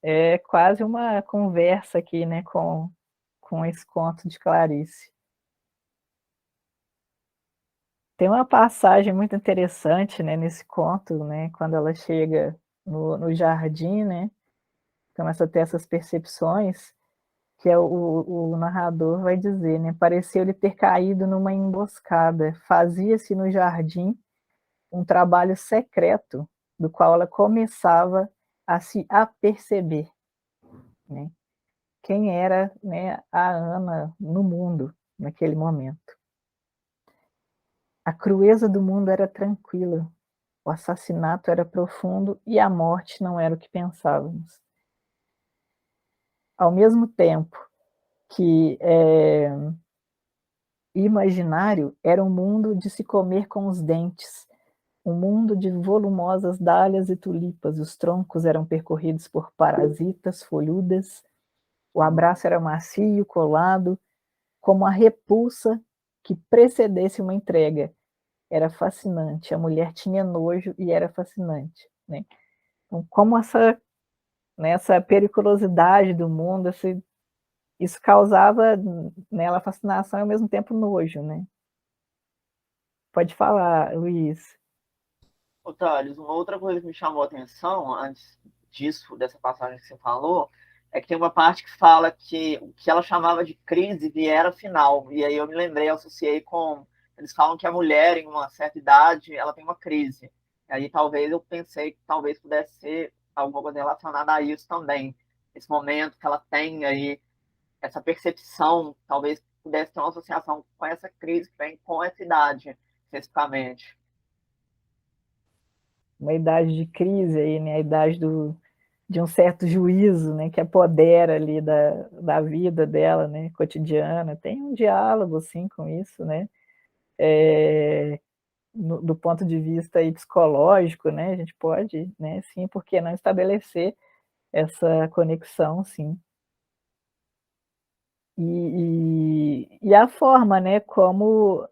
É quase uma conversa aqui, né? Com esse conto de Clarice. Tem uma passagem muito interessante, né? Nesse conto, né? Quando ela chega no jardim, né? Começa a ter essas percepções, que é o narrador vai dizer, né? Pareceu-lhe ter caído numa emboscada. Fazia-se no jardim um trabalho secreto, do qual ela começava a se aperceber, né? Quem era, né, a Ana no mundo naquele momento. A crueza do mundo era tranquila, o assassinato era profundo e a morte não era o que pensávamos. Ao mesmo tempo que imaginário era um mundo de se comer com os dentes, um mundo de volumosas dálias e tulipas. Os troncos eram percorridos por parasitas folhudas, o abraço era macio, colado, como a repulsa que precedesse uma entrega. Era fascinante. A mulher tinha nojo e era fascinante, né? Então, como essa periculosidade do mundo, isso causava nela fascinação e ao mesmo tempo nojo, né? Pode falar, Luiz. Ô, Thales, uma outra coisa que me chamou a atenção antes disso, dessa passagem que você falou, é que tem uma parte que fala que o que ela chamava de crise viera final. E aí eu me lembrei, eu associei com. Eles falam que a mulher, em uma certa idade, ela tem uma crise. Aí talvez eu pensei que talvez pudesse ser alguma coisa relacionada a isso também. Esse momento que ela tem aí, essa percepção, talvez pudesse ter uma associação com essa crise que vem com essa idade, especificamente. Uma idade de crise aí, né? A idade de um certo juízo, né? Que apodera ali da vida dela, né? Cotidiana. Tem um diálogo, assim, com isso, né? Do ponto de vista aí psicológico, né? A gente pode, né? Sim, por que não estabelecer essa conexão, sim. E a forma, né, como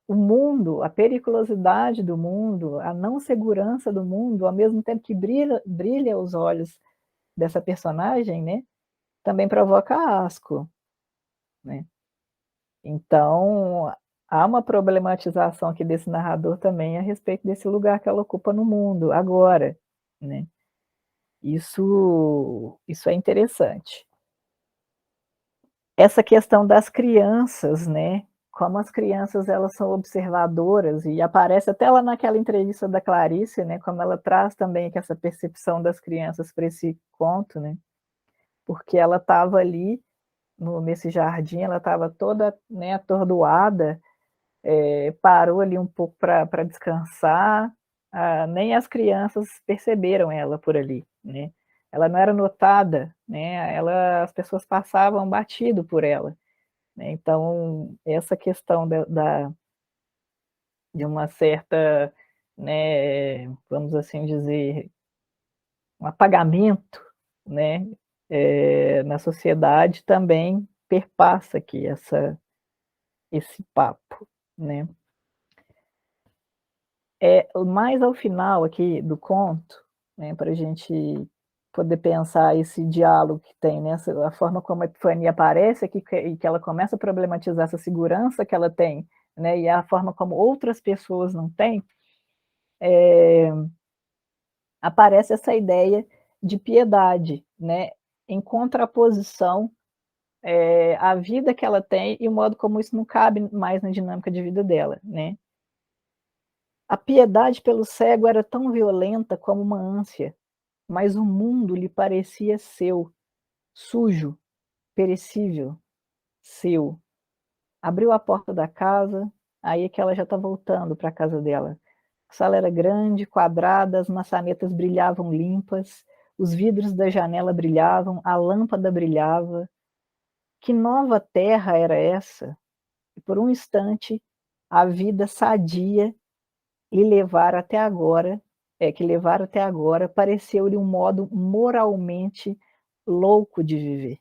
o mundo, a periculosidade do mundo, a não segurança do mundo, ao mesmo tempo que brilha os olhos dessa personagem, né, também provoca asco, né. Então, há uma problematização aqui desse narrador também a respeito desse lugar que ela ocupa no mundo agora, né. Isso é interessante. Essa questão das crianças, né, como as crianças elas são observadoras e aparece até lá naquela entrevista da Clarice, né, como ela traz também que essa percepção das crianças para esse conto, né, porque ela estava ali nesse jardim, ela estava toda, né, atordoada, parou ali um pouco para descansar, nem as crianças perceberam ela por ali, né. Ela não era notada, né, as pessoas passavam batido por ela. Né, então, essa questão de uma certa, né, vamos assim dizer, um apagamento, né, na sociedade também perpassa aqui esse papo, né. Mais ao final aqui do conto, né, pra gente poder pensar esse diálogo que tem, né, a forma como a Epifania aparece aqui e que ela começa a problematizar essa segurança que ela tem, né, e a forma como outras pessoas não têm, aparece essa ideia de piedade, né, em contraposição, à vida que ela tem e o modo como isso não cabe mais na dinâmica de vida dela, né. A piedade pelo cego era tão violenta como uma ânsia, mas o mundo lhe parecia seu, sujo, perecível, seu. Abriu a porta da casa, aí é que ela já está voltando para a casa dela. A sala era grande, quadrada, as maçanetas brilhavam limpas, os vidros da janela brilhavam, a lâmpada brilhava. Que nova terra era essa? E por um instante, a vida sadia lhe levar até agora, que levar até agora, pareceu-lhe um modo moralmente louco de viver.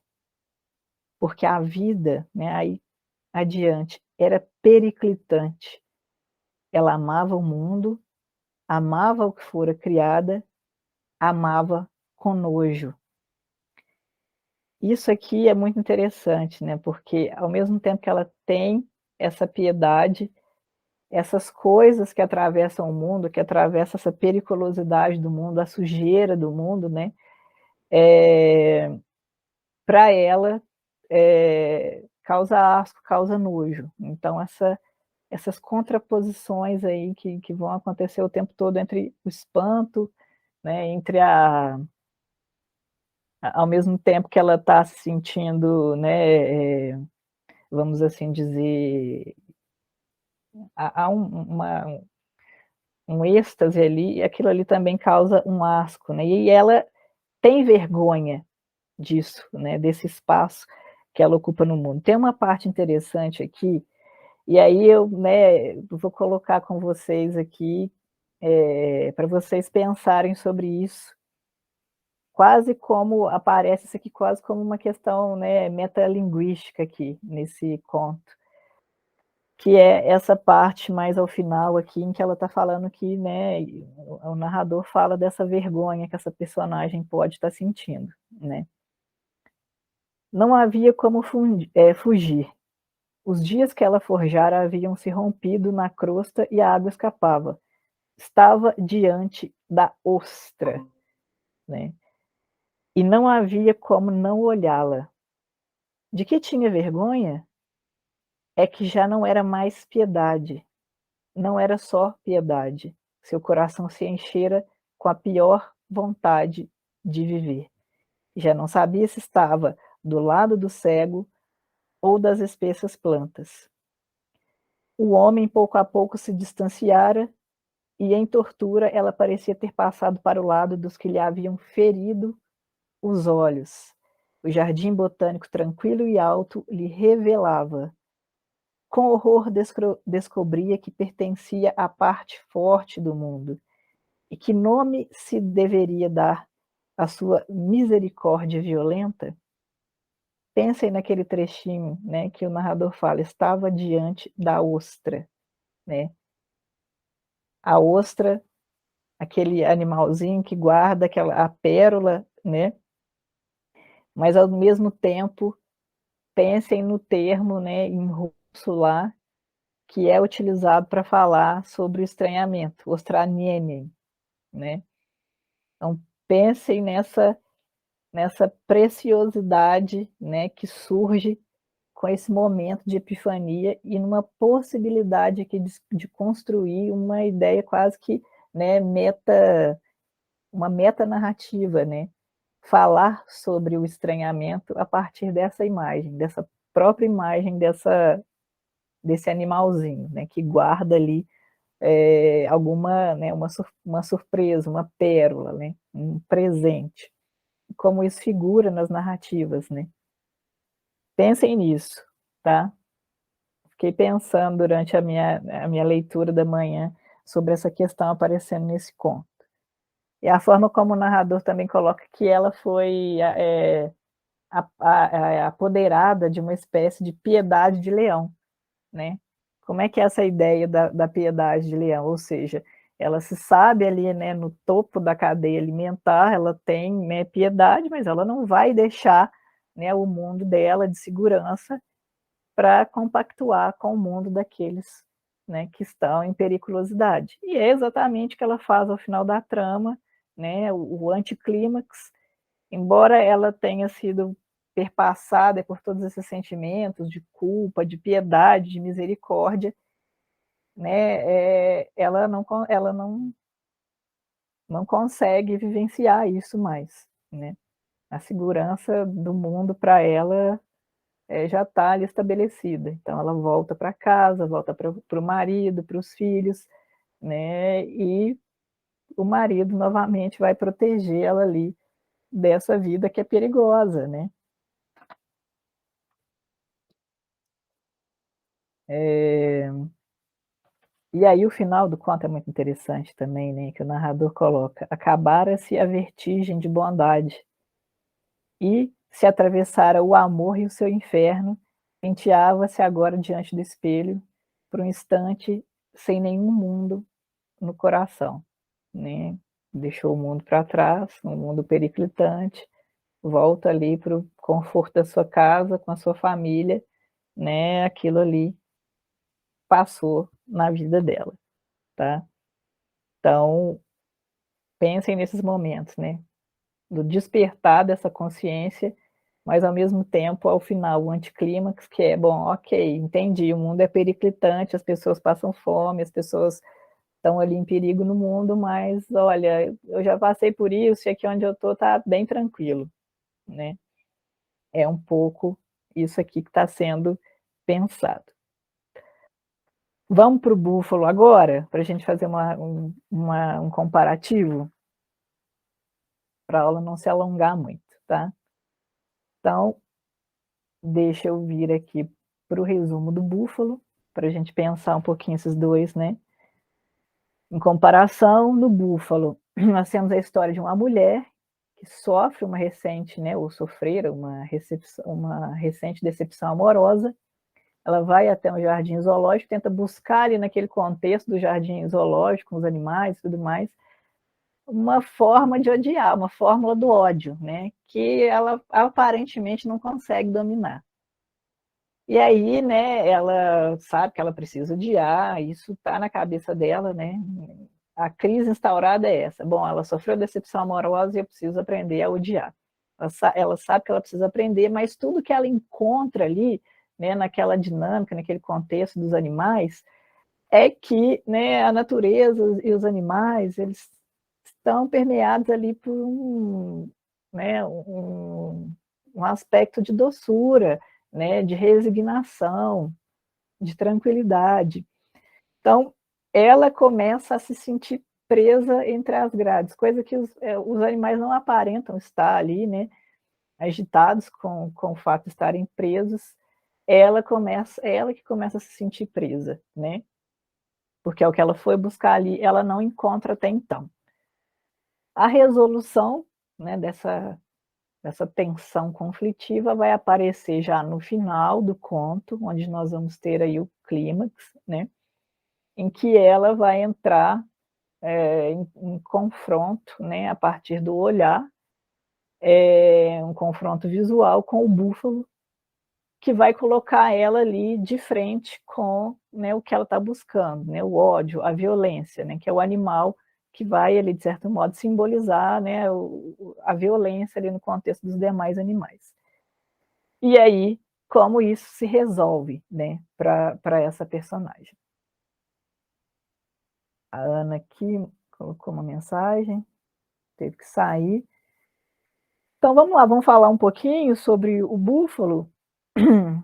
Porque a vida, né, aí adiante, era periclitante. Ela amava o mundo, amava o que fora criada, amava com nojo. Isso aqui é muito interessante, né, porque ao mesmo tempo que ela tem essa piedade, essas coisas que atravessam o mundo, que atravessam essa periculosidade do mundo, a sujeira do mundo, né, para ela, causa asco, causa nojo. Então essas contraposições aí que vão acontecer o tempo todo entre o espanto, né, entre ao mesmo tempo que ela está se sentindo, né, vamos assim dizer, há um êxtase ali, e aquilo ali também causa um asco, né, e ela tem vergonha disso, né, desse espaço que ela ocupa no mundo. Tem uma parte interessante aqui, e aí eu, né, vou colocar com vocês aqui, para vocês pensarem sobre isso, quase como aparece isso aqui quase como uma questão, né, metalinguística aqui nesse conto, que é essa parte mais ao final aqui em que ela está falando que, né, o narrador fala dessa vergonha que essa personagem pode estar sentindo, né. Não havia como fugir. Os dias que ela forjara haviam se rompido na crosta e a água escapava. Estava diante da ostra, né, e não havia como não olhá-la. De que tinha vergonha? É que já não era mais piedade, não era só piedade, seu coração se enchera com a pior vontade de viver. Já não sabia se estava do lado do cego ou das espessas plantas. O homem pouco a pouco se distanciara e em tortura ela parecia ter passado para o lado dos que lhe haviam ferido os olhos. O jardim botânico tranquilo e alto lhe revelava. Com horror descobria que pertencia à parte forte do mundo e que nome se deveria dar à sua misericórdia violenta. Pensem naquele trechinho, né, que o narrador fala, estava diante da ostra, né? A ostra, aquele animalzinho que guarda a pérola, né? Mas ao mesmo tempo, pensem no termo, né, em russo lá, que é utilizado para falar sobre o estranhamento, ostranение, né? Então, pensem nessa preciosidade, né, que surge com esse momento de epifania e numa possibilidade aqui de construir uma ideia quase que, né, uma metanarrativa, né? Falar sobre o estranhamento a partir dessa imagem, dessa própria imagem desse animalzinho, né, que guarda ali alguma, né, uma surpresa, uma pérola, né, um presente. Como isso figura nas narrativas, né? Pensem nisso, tá? Fiquei pensando durante a minha leitura da manhã sobre essa questão aparecendo nesse conto. E a forma como o narrador também coloca que ela foi apoderada de uma espécie de piedade de leão, né? Como é que é essa ideia da piedade de leão? Ou seja, ela se sabe ali, né, no topo da cadeia alimentar, ela tem, né, piedade, mas ela não vai deixar, né, o mundo dela de segurança para compactuar com o mundo daqueles, né, que estão em periculosidade. E é exatamente o que ela faz ao final da trama, né, o anticlímax, embora ela tenha sido perpassada por todos esses sentimentos de culpa, de piedade, de misericórdia, né, ela não consegue vivenciar isso mais, né? A segurança do mundo para ela já está ali estabelecida. Então ela volta para casa, volta para o marido, para os filhos, né? E o marido novamente vai proteger ela ali dessa vida que é perigosa, né? E aí o final do conto é muito interessante também, né? Que o narrador coloca: acabara-se a vertigem de bondade e se atravessara o amor e o seu inferno, penteava-se agora diante do espelho, por um instante, sem nenhum mundo no coração, né? Deixou o mundo para trás, um mundo periclitante, volta ali para o conforto da sua casa, com a sua família, né? Aquilo ali passou na vida dela, tá? Então, pensem nesses momentos, né? Do despertar dessa consciência, mas ao mesmo tempo, ao final, o anticlímax, que é, bom, ok, entendi, o mundo é periclitante, as pessoas passam fome, as pessoas estão ali em perigo no mundo, mas, olha, eu já passei por isso e aqui onde eu estou está bem tranquilo, né? É um pouco isso aqui que está sendo pensado. Vamos para o búfalo agora, para a gente fazer um comparativo, para a aula não se alongar muito, tá? Então, deixa eu vir aqui para o resumo do búfalo, para a gente pensar um pouquinho esses dois, né? Em comparação, no búfalo, nós temos a história de uma mulher que sofre uma recente, né, ou sofrer uma recente decepção amorosa. Ela vai até um jardim zoológico, tenta buscar ali naquele contexto do jardim zoológico, com os animais e tudo mais, uma forma de odiar, uma fórmula do ódio, né, que ela aparentemente não consegue dominar. E aí, né, ela sabe que ela precisa odiar, isso está na cabeça dela, né? A crise instaurada é essa. Bom, ela sofreu decepção amorosa e eu preciso aprender a odiar. Ela sabe que ela precisa aprender, mas tudo que ela encontra ali, né, naquela dinâmica, naquele contexto dos animais, é que, né, a natureza e os animais, eles estão permeados ali por né, um aspecto de doçura, né, de resignação, de tranquilidade. Então, ela começa a se sentir presa entre as grades, coisa que os animais não aparentam estar ali, né, agitados com o fato de estarem presos. Ela que começa a se sentir presa, né? Porque é o que ela foi buscar ali, ela não encontra até então. A resolução, né, dessa tensão conflitiva vai aparecer já no final do conto, onde nós vamos ter aí o clímax, né, em que ela vai entrar em confronto, né, a partir do olhar, um confronto visual com o búfalo, que vai colocar ela ali de frente com, né, o que ela está buscando, né, o ódio, a violência, né, que é o animal que vai ali, de certo modo, simbolizar, né, a violência ali no contexto dos demais animais. E aí, como isso se resolve, né, para essa personagem. A Ana aqui colocou uma mensagem, teve que sair. Então vamos lá, vamos falar um pouquinho sobre o búfalo.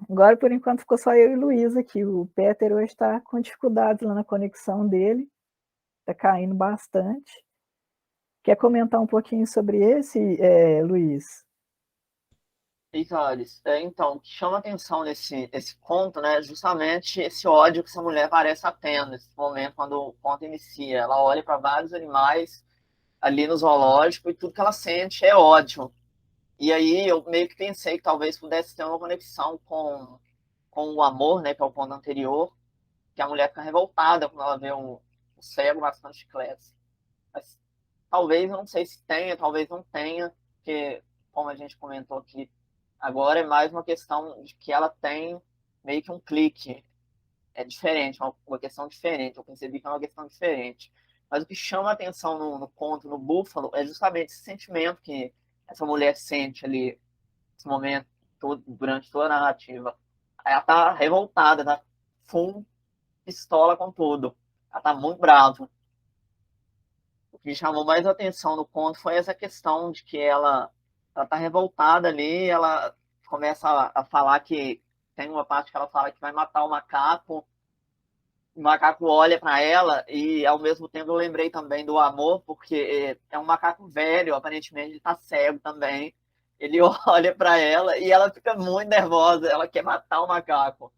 Agora, por enquanto, ficou só eu e Luísa aqui. O Peter hoje está com dificuldades lá na conexão dele, está caindo bastante. Quer comentar um pouquinho sobre esse, Luiz? Thales, então, o que chama atenção nesse conto, né, é justamente esse ódio que essa mulher parece estar tendo nesse momento, quando o conto inicia. Ela olha para vários animais ali no zoológico e tudo que ela sente é ódio. E aí eu meio que pensei que talvez pudesse ter uma conexão com o amor, né, que é o ponto anterior, que a mulher fica revoltada quando ela vê um cego bastante chiclete. Mas talvez, eu não sei se tenha, talvez não tenha, porque, como a gente comentou aqui, agora é mais uma questão de que ela tem meio que um clique. É diferente, uma questão diferente. Eu percebi que é uma questão diferente. Mas o que chama a atenção no conto, no Búfalo, é justamente esse sentimento que essa mulher sente ali, nesse momento, durante toda a narrativa. Ela tá revoltada, tá full pistola com tudo. Ela tá muito brava. O que me chamou mais atenção no conto foi essa questão de que ela tá revoltada ali, ela começa a falar que tem uma parte que ela fala que vai matar o macaco olha para ela e ao mesmo tempo eu lembrei também do amor, porque é um macaco velho, aparentemente ele tá cego também. Ele olha para ela e ela fica muito nervosa, ela quer matar o macaco.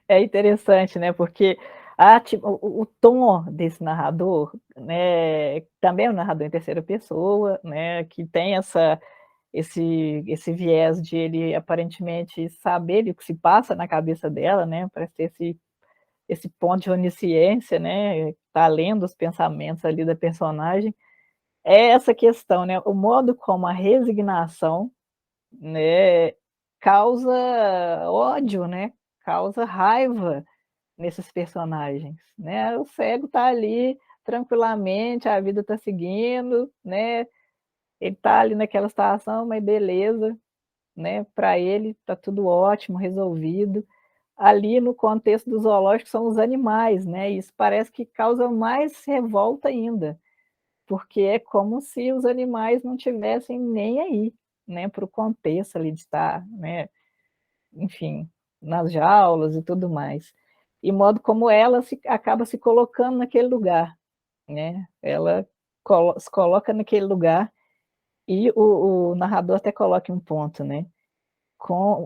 É interessante, né? Porque tipo, o tom desse narrador, né? Também é um narrador em terceira pessoa, né? Que tem esse viés de ele aparentemente saber o que se passa na cabeça dela, né? Parece ter esse ponto de onisciência, né? Tá lendo os pensamentos ali da personagem. É essa questão, né? O modo como a resignação, né, causa ódio, né? Causa raiva nesses personagens, né? O cego está ali tranquilamente, a vida está seguindo, né? Ele está ali naquela situação, mas beleza, né? Para ele está tudo ótimo, resolvido. Ali no contexto do zoológico são os animais, né? Isso parece que causa mais revolta ainda, porque é como se os animais não tivessem nem aí, né? Para o contexto ali de estar, né? Enfim, nas jaulas e tudo mais. E modo como ela acaba se colocando naquele lugar, né? Ela se coloca naquele lugar e o narrador até coloca um ponto, né?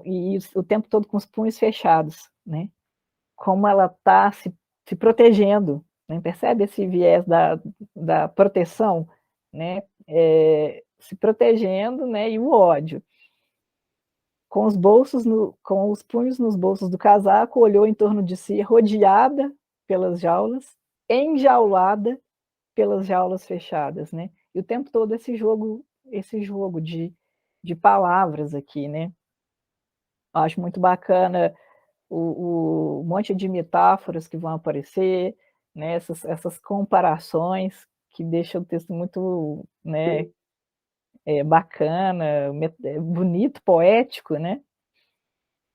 E o tempo todo com os punhos fechados, né? Como ela está se protegendo, né? Percebe esse viés da proteção, né? Se protegendo, né? E o ódio. Com os punhos nos bolsos do casaco, olhou em torno de si, rodeada pelas jaulas, enjaulada pelas jaulas fechadas, né? E o tempo todo esse jogo de palavras aqui, né? Eu acho muito bacana o monte de metáforas que vão aparecer, né? Essas comparações que deixam o texto muito, né? Bacana, bonito, poético, né?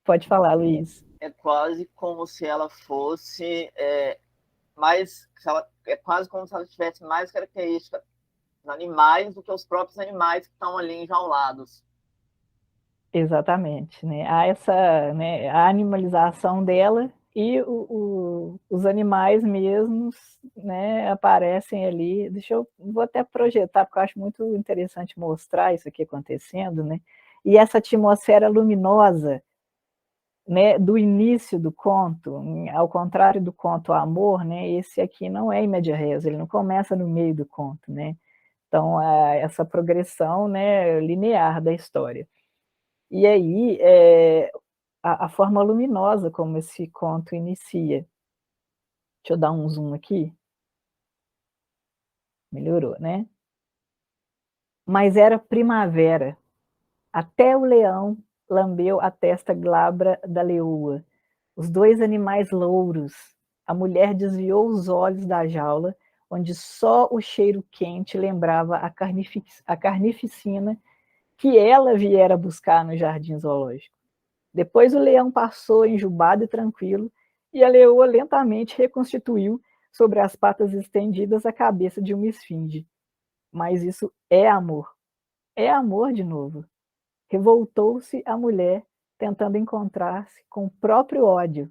Pode falar, Luiz. é quase como se ela fosse mais, é quase como se ela tivesse mais características animais do que os próprios animais que estão ali enjaulados. Exatamente, né? Há essa, né, a animalização dela e os animais mesmos, né, aparecem ali. Vou até projetar, porque eu acho muito interessante mostrar isso aqui acontecendo, né? E essa atmosfera luminosa, né, do início do conto, ao contrário do conto Amor, né, esse aqui não é em média res, ele não começa no meio do conto, né? Então, essa progressão, né, linear da história. E aí, a forma luminosa como esse conto inicia. Deixa eu dar um zoom aqui. Melhorou, né? Mas era primavera. Até o leão lambeu a testa glabra da leoa. Os dois animais louros. A mulher desviou os olhos da jaula, onde só o cheiro quente lembrava a carnificina que ela viera buscar no jardim zoológico. Depois o leão passou enjubado e tranquilo, e a leoa lentamente reconstituiu sobre as patas estendidas a cabeça de uma esfinge. Mas isso é amor. É amor de novo. Revoltou-se a mulher, tentando encontrar-se com o próprio ódio,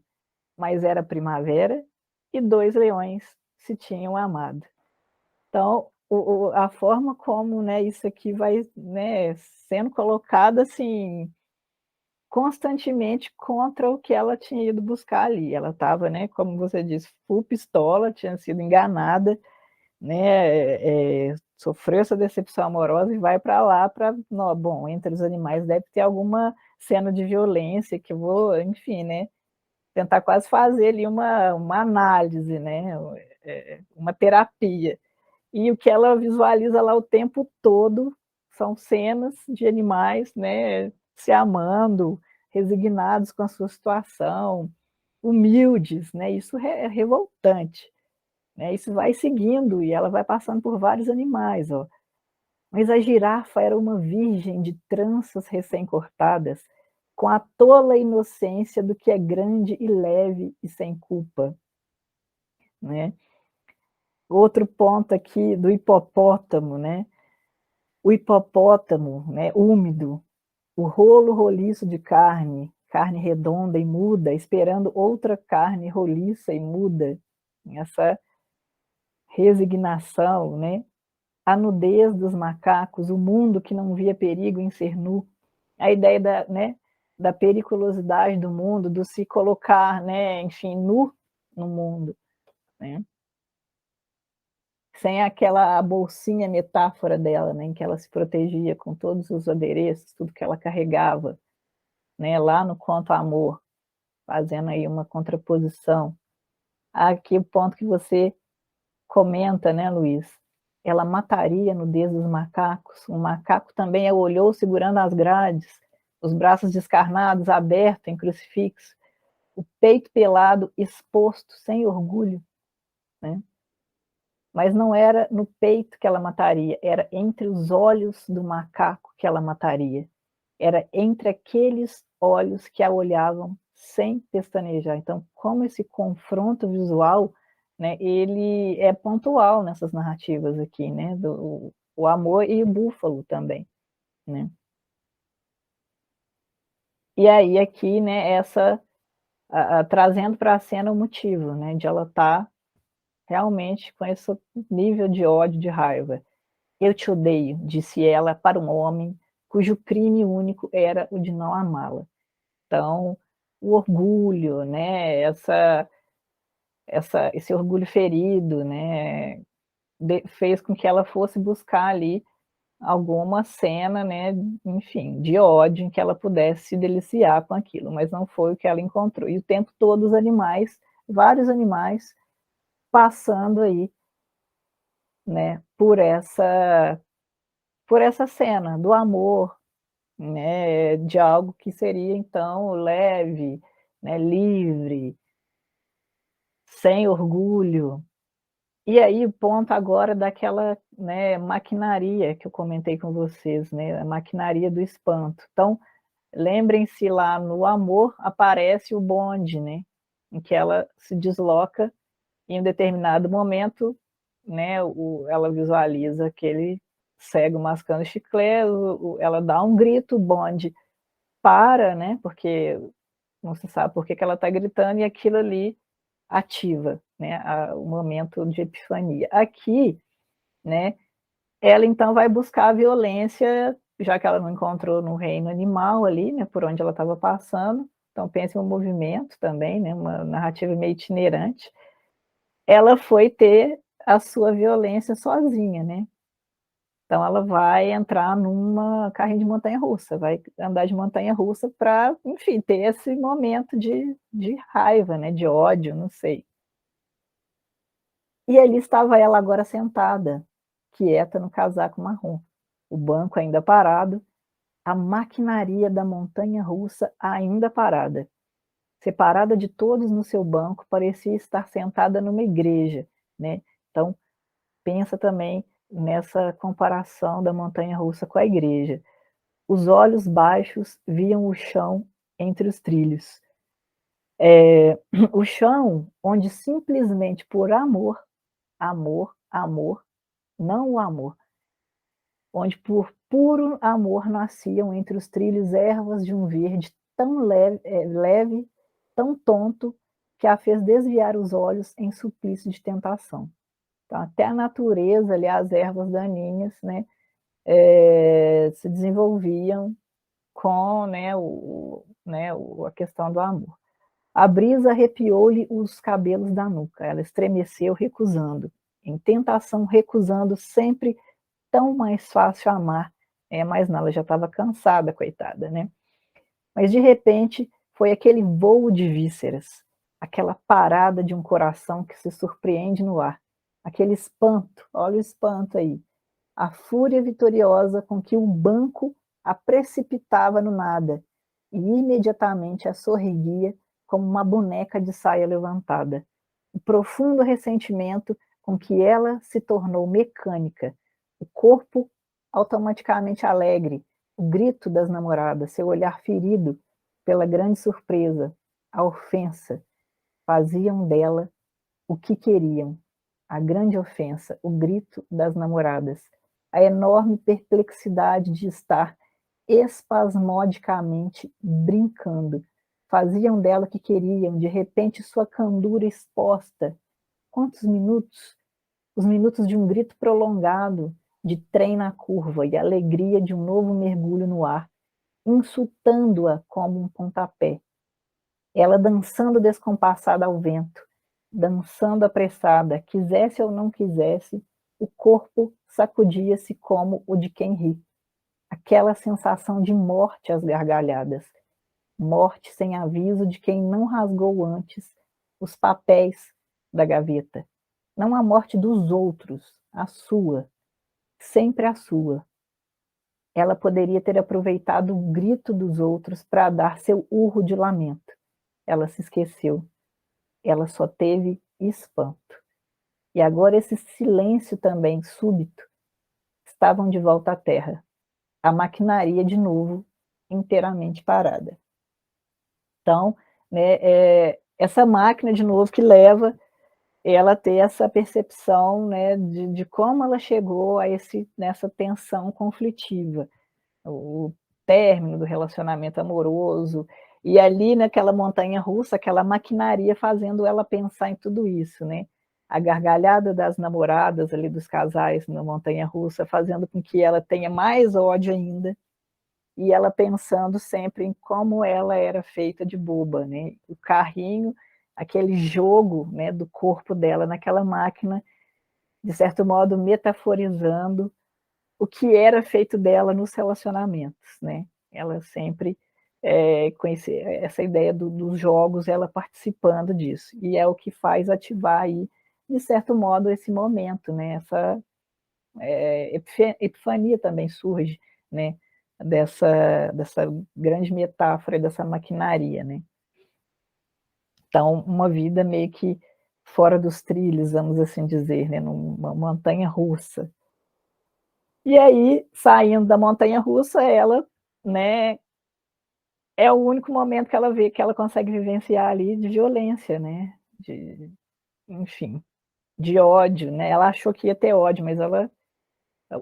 mas era primavera e dois leões se tinham amado. Então, a forma como, né, isso aqui vai, né, sendo colocado assim, constantemente contra o que ela tinha ido buscar ali. Ela estava, né, como você disse, full pistola, tinha sido enganada, né, sofreu essa decepção amorosa e vai para lá para, bom, entre os animais deve ter alguma cena de violência que eu vou, enfim, né, tentar quase fazer ali uma análise, né, uma terapia. E o que ela visualiza lá o tempo todo são cenas de animais, né, se amando, resignados com a sua situação, humildes, né? Isso é revoltante, né? Isso vai seguindo e ela vai passando por vários animais, ó. Mas a girafa era uma virgem de tranças recém-cortadas, com a tola inocência do que é grande e leve e sem culpa, né? Outro ponto aqui do hipopótamo, né? O hipopótamo, né, úmido, o rolo roliço de carne, carne redonda e muda, esperando outra carne roliça e muda, essa resignação, né? A nudez dos macacos, o mundo que não via perigo em ser nu, a ideia da, né, da periculosidade do mundo, do se colocar, né, enfim, nu no mundo, né? Sem aquela bolsinha metáfora dela, né, em que ela se protegia com todos os adereços, tudo que ela carregava, né, lá no conto Amor, fazendo aí uma contraposição. Aqui o ponto que você comenta, né, Luiz? Ela mataria a nudez dos macacos. O macaco também a olhou segurando as grades, os braços descarnados, abertos em crucifixo, o peito pelado, exposto, sem orgulho, né? Mas não era no peito que ela mataria, era entre os olhos do macaco que ela mataria. Era entre aqueles olhos que a olhavam sem pestanejar. Então, como esse confronto visual, né, ele é pontual nessas narrativas aqui, né, o amor e o búfalo também, né. E aí aqui, né, trazendo para a cena o motivo, né, de ela estar realmente com esse nível de ódio, de raiva. Eu te odeio, disse ela para um homem cujo crime único era o de não amá-la. Então, o orgulho, né, esse orgulho ferido, né, fez com que ela fosse buscar ali alguma cena, né, enfim, de ódio em que ela pudesse se deliciar com aquilo, mas não foi o que ela encontrou. E o tempo todo os animais, vários animais, passando aí, né, por essa cena do amor, né, de algo que seria então leve, né, livre, sem orgulho. E aí o ponto agora daquela, né, maquinaria que eu comentei com vocês, né, a maquinaria do espanto. Então, lembrem-se lá no Amor, aparece o bonde, né? Em que ela se desloca e em um determinado momento, né, ela visualiza aquele cego mascando chiclete, ela dá um grito, o bonde para, né, porque não se sabe por que ela está gritando, e aquilo ali ativa, né, o momento de epifania. Aqui, né, ela então vai buscar a violência, já que ela não encontrou no reino animal ali, né, por onde ela estava passando, então pensa em um movimento também, né, uma narrativa meio itinerante. Ela foi ter a sua violência sozinha, né? Então ela vai entrar numa carrinho de montanha-russa, vai andar de montanha-russa para, enfim, ter esse momento de raiva, né? De ódio, não sei. E ali estava ela agora sentada, quieta no casaco marrom, o banco ainda parado, a maquinaria da montanha-russa ainda parada. Separada de todos no seu banco, parecia estar sentada numa igreja, né? Então, pensa também nessa comparação da montanha-russa com a igreja. Os olhos baixos viam o chão entre os trilhos. O chão onde simplesmente por amor, não o amor, onde por puro amor nasciam entre os trilhos ervas de um verde tão leve, tão tonto, que a fez desviar os olhos em suplício de tentação. Então, até a natureza, ali, as ervas daninhas, né, se desenvolviam com, né, a questão do amor. A brisa arrepiou-lhe os cabelos da nuca, ela estremeceu recusando, em tentação recusando, sempre tão mais fácil amar, mas não, ela já estava cansada, coitada, né? Mas de repente foi aquele voo de vísceras, aquela parada de um coração que se surpreende no ar, aquele espanto, olha o espanto aí, a fúria vitoriosa com que o banco a precipitava no nada, e imediatamente a sorriguia como uma boneca de saia levantada. O profundo ressentimento com que ela se tornou mecânica, o corpo automaticamente alegre, o grito das namoradas, seu olhar ferido pela grande surpresa, a ofensa, faziam dela o que queriam, a grande ofensa, o grito das namoradas, a enorme perplexidade de estar espasmodicamente brincando, faziam dela o que queriam, de repente sua candura exposta. Quantos minutos? Os minutos de um grito prolongado, de trem na curva e a alegria de um novo mergulho no ar, insultando-a como um pontapé. Ela dançando descompassada ao vento, dançando apressada, quisesse ou não quisesse, o corpo sacudia-se como o de quem ri. Aquela sensação de morte às gargalhadas, morte sem aviso de quem não rasgou antes os papéis da gaveta. Não a morte dos outros, a sua, sempre a sua. Ela poderia ter aproveitado o grito dos outros para dar seu urro de lamento. Ela se esqueceu. Ela só teve espanto. E agora esse silêncio também súbito, estavam de volta à terra. A maquinaria de novo inteiramente parada. Então, né, essa máquina de novo que leva ela a ter essa percepção, né, de como ela chegou a nessa tensão conflitiva, o término do relacionamento amoroso, e ali naquela montanha-russa, aquela maquinaria fazendo ela pensar em tudo isso, né? A gargalhada das namoradas ali, dos casais na montanha-russa, fazendo com que ela tenha mais ódio ainda, e ela pensando sempre em como ela era feita de boba, né? O carrinho, aquele jogo, né, do corpo dela naquela máquina, de certo modo metaforizando o que era feito dela nos relacionamentos, né? Ela sempre conhecia essa ideia dos jogos, ela participando disso, e é o que faz ativar aí, de certo modo, esse momento, né? Essa epifania também surge, né? Dessa grande metáfora, dessa maquinaria, né? Então, uma vida meio que fora dos trilhos, vamos assim dizer, né? Numa montanha-russa. E aí, saindo da montanha-russa, ela, né, é o único momento que ela vê que ela consegue vivenciar ali de violência, né, enfim, de ódio, né, ela achou que ia ter ódio, mas ela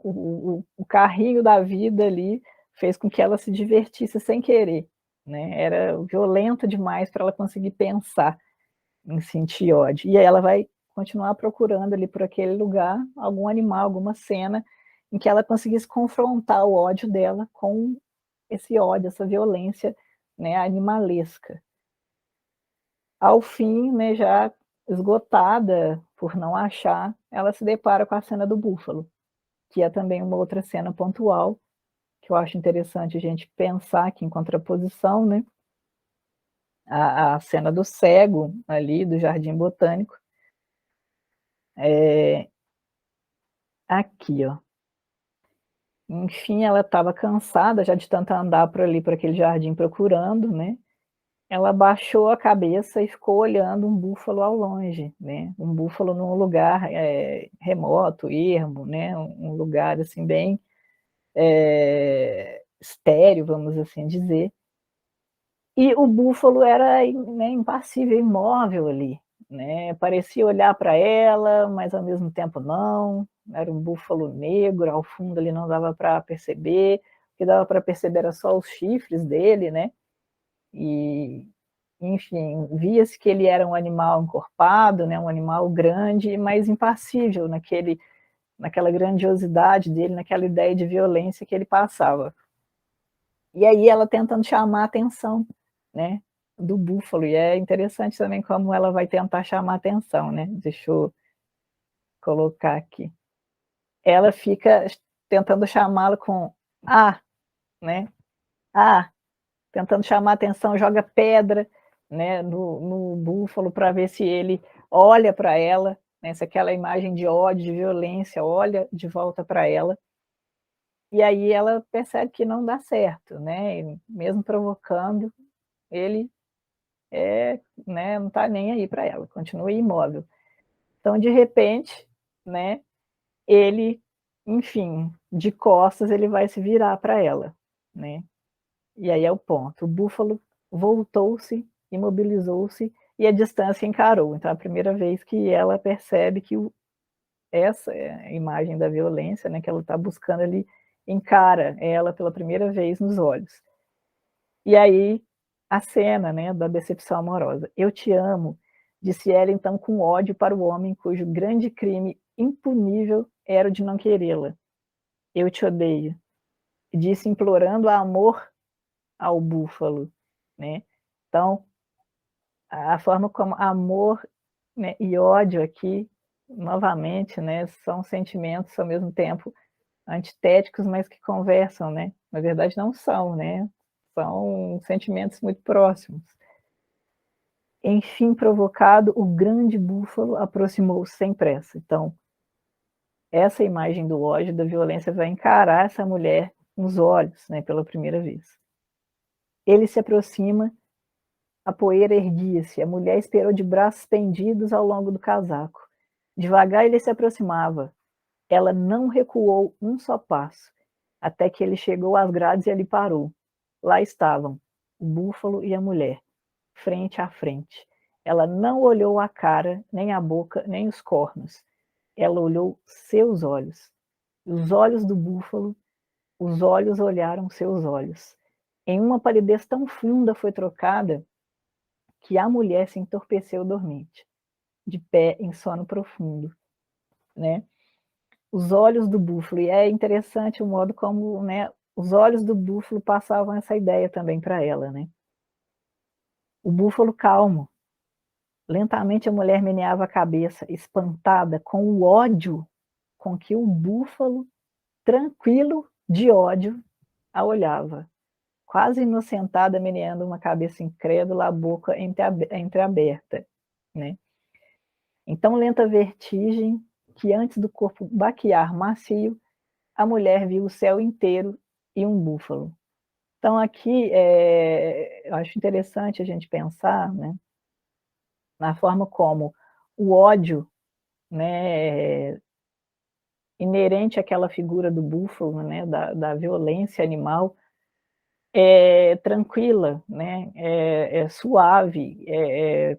o carrinho da vida ali fez com que ela se divertisse sem querer, né, era violento demais para ela conseguir pensar em sentir ódio. E aí ela vai continuar procurando ali por aquele lugar algum animal, alguma cena em que ela conseguisse confrontar o ódio dela com esse ódio, essa violência, né, animalesca. Ao fim, né, já esgotada por não achar, ela se depara com a cena do búfalo, que é também uma outra cena pontual, que eu acho interessante a gente pensar aqui em contraposição, né, a cena do cego ali, do jardim botânico. Aqui, ó. Enfim, ela estava cansada já de tanto andar por ali, por aquele jardim procurando, né, ela baixou a cabeça e ficou olhando um búfalo ao longe, né, um búfalo num lugar, remoto, ermo, né, um lugar, assim, bem, estéril, vamos assim dizer. E o búfalo era, né, impassível, imóvel ali, né, parecia olhar para ela, mas ao mesmo tempo não, era um búfalo negro, ao fundo ali não dava para perceber, o que dava para perceber era só os chifres dele, né, e, enfim, via-se que ele era um animal encorpado, né, um animal grande, mas impassível naquela grandiosidade dele, naquela ideia de violência que ele passava. E aí ela tentando chamar a atenção, né, do búfalo, e é interessante também como ela vai tentar chamar a atenção, né, deixa eu colocar aqui. Ela fica tentando chamá-lo com "ah", né, "ah", tentando chamar a atenção, joga pedra, né, no búfalo para ver se ele olha para ela, né, se aquela imagem de ódio, de violência olha de volta para ela. E aí ela percebe que não dá certo, né, e mesmo provocando, ele né, não está nem aí para ela, continua imóvel. Então, de repente, né, ele, enfim, de costas, ele vai se virar para ela, né. E aí é o ponto, o búfalo voltou-se, imobilizou-se e a distância encarou. Então, é a primeira vez que ela percebe que essa é a imagem da violência, né, que ela está buscando ali, encara ela pela primeira vez nos olhos. E aí, a cena, né, da decepção amorosa. "Eu te amo", disse ela então com ódio para o homem cujo grande crime impunível era o de não querê-la. "Eu te odeio", disse implorando amor ao búfalo, né. Então, a forma como amor, né, e ódio aqui, novamente, né, são sentimentos ao mesmo tempo antitéticos, mas que conversam, né. Na verdade não são, né, são sentimentos muito próximos. Enfim provocado, o grande búfalo aproximou-se sem pressa. Então, essa imagem do ódio, da violência, vai encarar essa mulher nos olhos, né, pela primeira vez. Ele se aproxima, a poeira erguia-se, a mulher esperou de braços estendidos ao longo do casaco. Devagar ele se aproximava. Ela não recuou um só passo, até que ele chegou às grades e ali parou. Lá estavam, o búfalo e a mulher, frente a frente. Ela não olhou a cara, nem a boca, nem os cornos. Ela olhou seus olhos. Os olhos do búfalo, os olhos olharam seus olhos. Em uma palidez tão funda foi trocada que a mulher se entorpeceu dormente, de pé em sono profundo, né? Os olhos do búfalo, e é interessante o modo como, né, os olhos do búfalo passavam essa ideia também para ela, né? O búfalo calmo. Lentamente a mulher meneava a cabeça, espantada com o ódio com que o búfalo, tranquilo de ódio, a olhava, quase inocentada, meneando uma cabeça incrédula, a boca entreaberta, né. Então lenta vertigem, que antes do corpo baquear macio, a mulher viu o céu inteiro e um búfalo. Então aqui, eu acho interessante a gente pensar, né, na forma como o ódio, né, inerente àquela figura do búfalo, né, da violência animal, é tranquila, né? É suave, é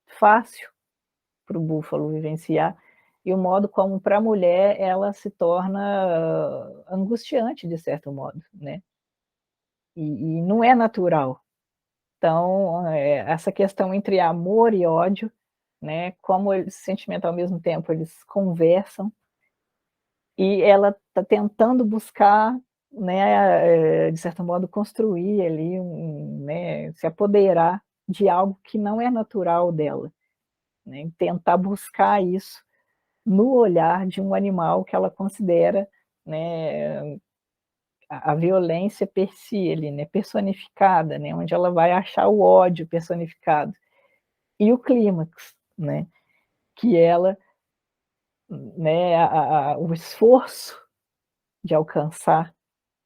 fácil para o búfalo vivenciar, e o modo como para a mulher ela se torna angustiante, de certo modo, né? E não é natural. Então, essa questão entre amor e ódio, né, como esse sentimento ao mesmo tempo, eles conversam, e ela está tentando buscar, né, de certo modo, construir ali, né, se apoderar de algo que não é natural dela, né, tentar buscar isso no olhar de um animal que ela considera, né, a violência per si, ali, né, personificada, né, onde ela vai achar o ódio personificado. E o clímax, né, que ela, né, o esforço de alcançar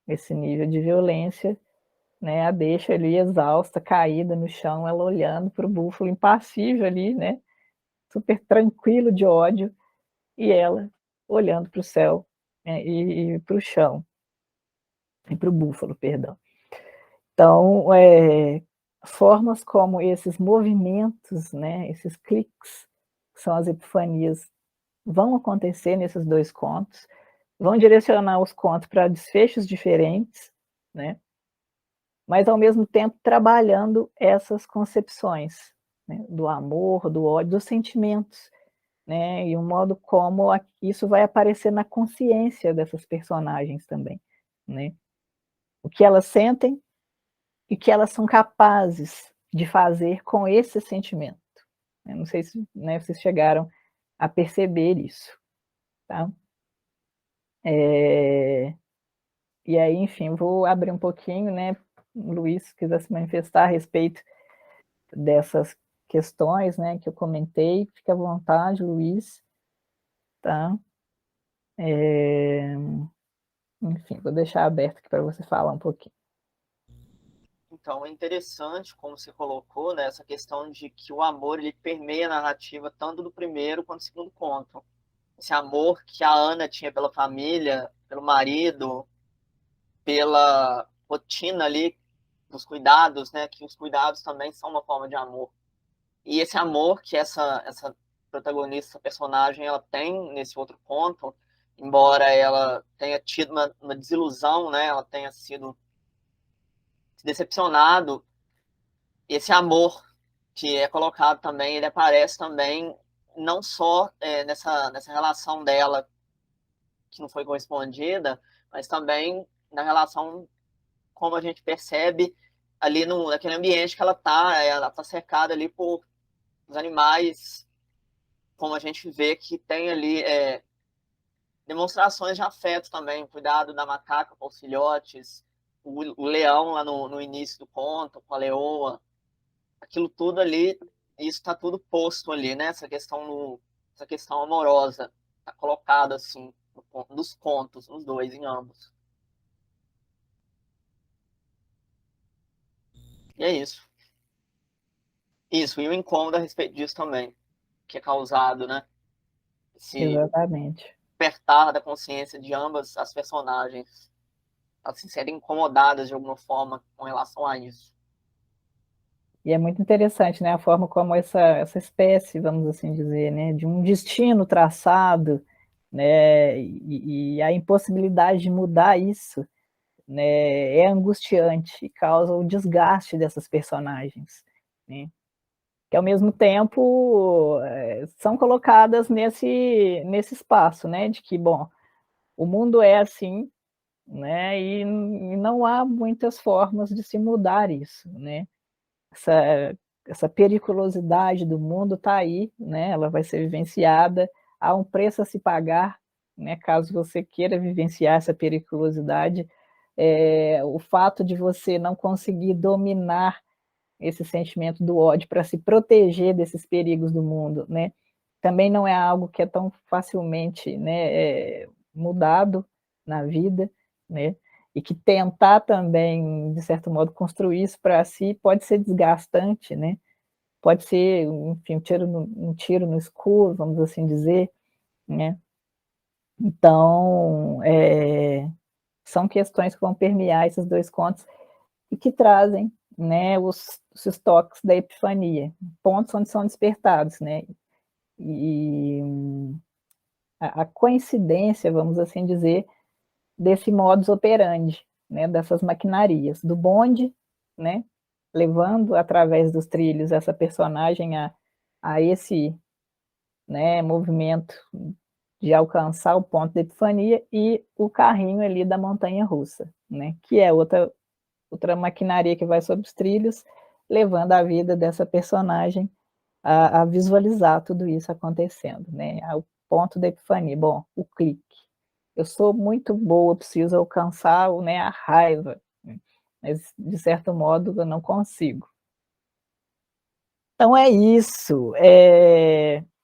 esse nível de violência, né, a deixa ali exausta, caída no chão, ela olhando para o búfalo impassível ali, né, super tranquilo de ódio, e ela olhando para o céu, né, e para o chão, e para o búfalo, perdão. Então, formas como esses movimentos, né, esses cliques, que são as epifanias, vão acontecer nesses 2 contos, vão direcionar os contos para desfechos diferentes, né, mas ao mesmo tempo trabalhando essas concepções, né, do amor, do ódio, dos sentimentos, né, e o modo como isso vai aparecer na consciência dessas personagens também, né. O que elas sentem e o que elas são capazes de fazer com esse sentimento. Eu não sei se, né, vocês chegaram a perceber isso, tá? E aí, enfim, vou abrir um pouquinho, né, Luiz, se quiser se manifestar a respeito dessas questões, né, que eu comentei, fique à vontade, Luiz, tá? Enfim, vou deixar aberto aqui para você falar um pouquinho. Então, é interessante, como você colocou, né, essa questão de que o amor ele permeia a narrativa tanto do primeiro quanto do segundo conto. Esse amor que a Ana tinha pela família, pelo marido, pela rotina ali, dos cuidados, né, que os cuidados também são uma forma de amor. E esse amor que essa protagonista, essa personagem, ela tem nesse outro conto, embora ela tenha tido uma desilusão, né, ela tenha sido decepcionado, esse amor que é colocado também, ele aparece também não só nessa relação dela que não foi correspondida, mas também na relação como a gente percebe ali naquele ambiente que ela está cercada ali por os animais, como a gente vê que tem ali demonstrações de afeto também, cuidado da macaca com os filhotes, o leão lá no início do conto, com a leoa, aquilo tudo ali, isso está tudo posto ali, né? Essa questão amorosa, está colocada assim, nos contos, nos dois, em ambos. E é isso. Isso, e o incômodo a respeito disso também, que é causado, né? Esse Exatamente. despertar da consciência de ambas as personagens, assim, serem incomodadas de alguma forma com relação a isso. E é muito interessante, né, a forma como essa espécie, vamos assim dizer, né, de um destino traçado, né, e a impossibilidade de mudar isso, né, é angustiante e causa o desgaste dessas personagens, né, que ao mesmo tempo são colocadas nesse espaço, né, de que, bom, o mundo é assim, né, e não há muitas formas de se mudar isso, né, essa periculosidade do mundo está aí, né, ela vai ser vivenciada, há um preço a se pagar, né, caso você queira vivenciar essa periculosidade, o fato de você não conseguir dominar esse sentimento do ódio para se proteger desses perigos do mundo, né, também não é algo que é tão facilmente, né, mudado na vida, né, e que tentar também, de certo modo, construir isso para si pode ser desgastante, né, pode ser, enfim, um tiro no escuro, vamos assim dizer, né. Então, são questões que vão permear esses 2 contos, e que trazem, né, os estoques da epifania, pontos onde são despertados, né, e a coincidência, vamos assim dizer, desse modus operandi, né, dessas maquinarias, do bonde, né, levando através dos trilhos essa personagem a esse, né, movimento de alcançar o ponto da epifania, e o carrinho ali da montanha-russa, né, que é outra maquinaria que vai sobre os trilhos, levando a vida dessa personagem a visualizar tudo isso acontecendo, né, ao ponto da epifania. Bom, o clique. Eu sou muito boa, preciso alcançar, né, a raiva, mas, de certo modo, eu não consigo. Então é isso.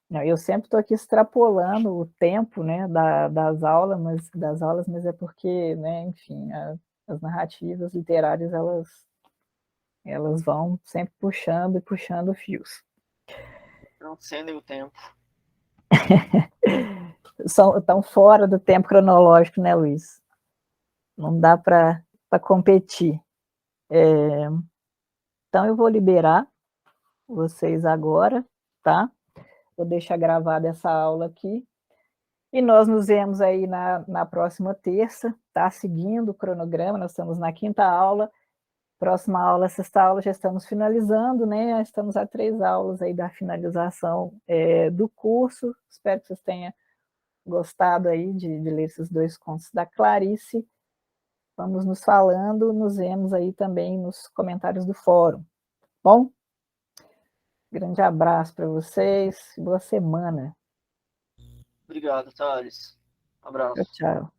Não, eu sempre estou aqui extrapolando o tempo, né, das aulas, mas é porque, né, enfim, as narrativas literárias, elas vão sempre puxando e puxando fios. Transcendem o tempo. Estão fora do tempo cronológico, né, Luiz? Não dá para competir. Então eu vou liberar vocês agora, tá? Vou deixar gravada essa aula aqui. E nós nos vemos aí na próxima terça, tá? Seguindo o cronograma, nós estamos na 5ª aula. Próxima aula, 6ª aula, já estamos finalizando, né? Já estamos a 3 aulas aí da finalização do curso. Espero que vocês tenham gostado aí de ler esses 2 contos da Clarice. Vamos nos falando, nos vemos aí também nos comentários do fórum. Bom? Grande abraço para vocês, boa semana. Obrigado, Thales. Abraço. Tchau, tchau.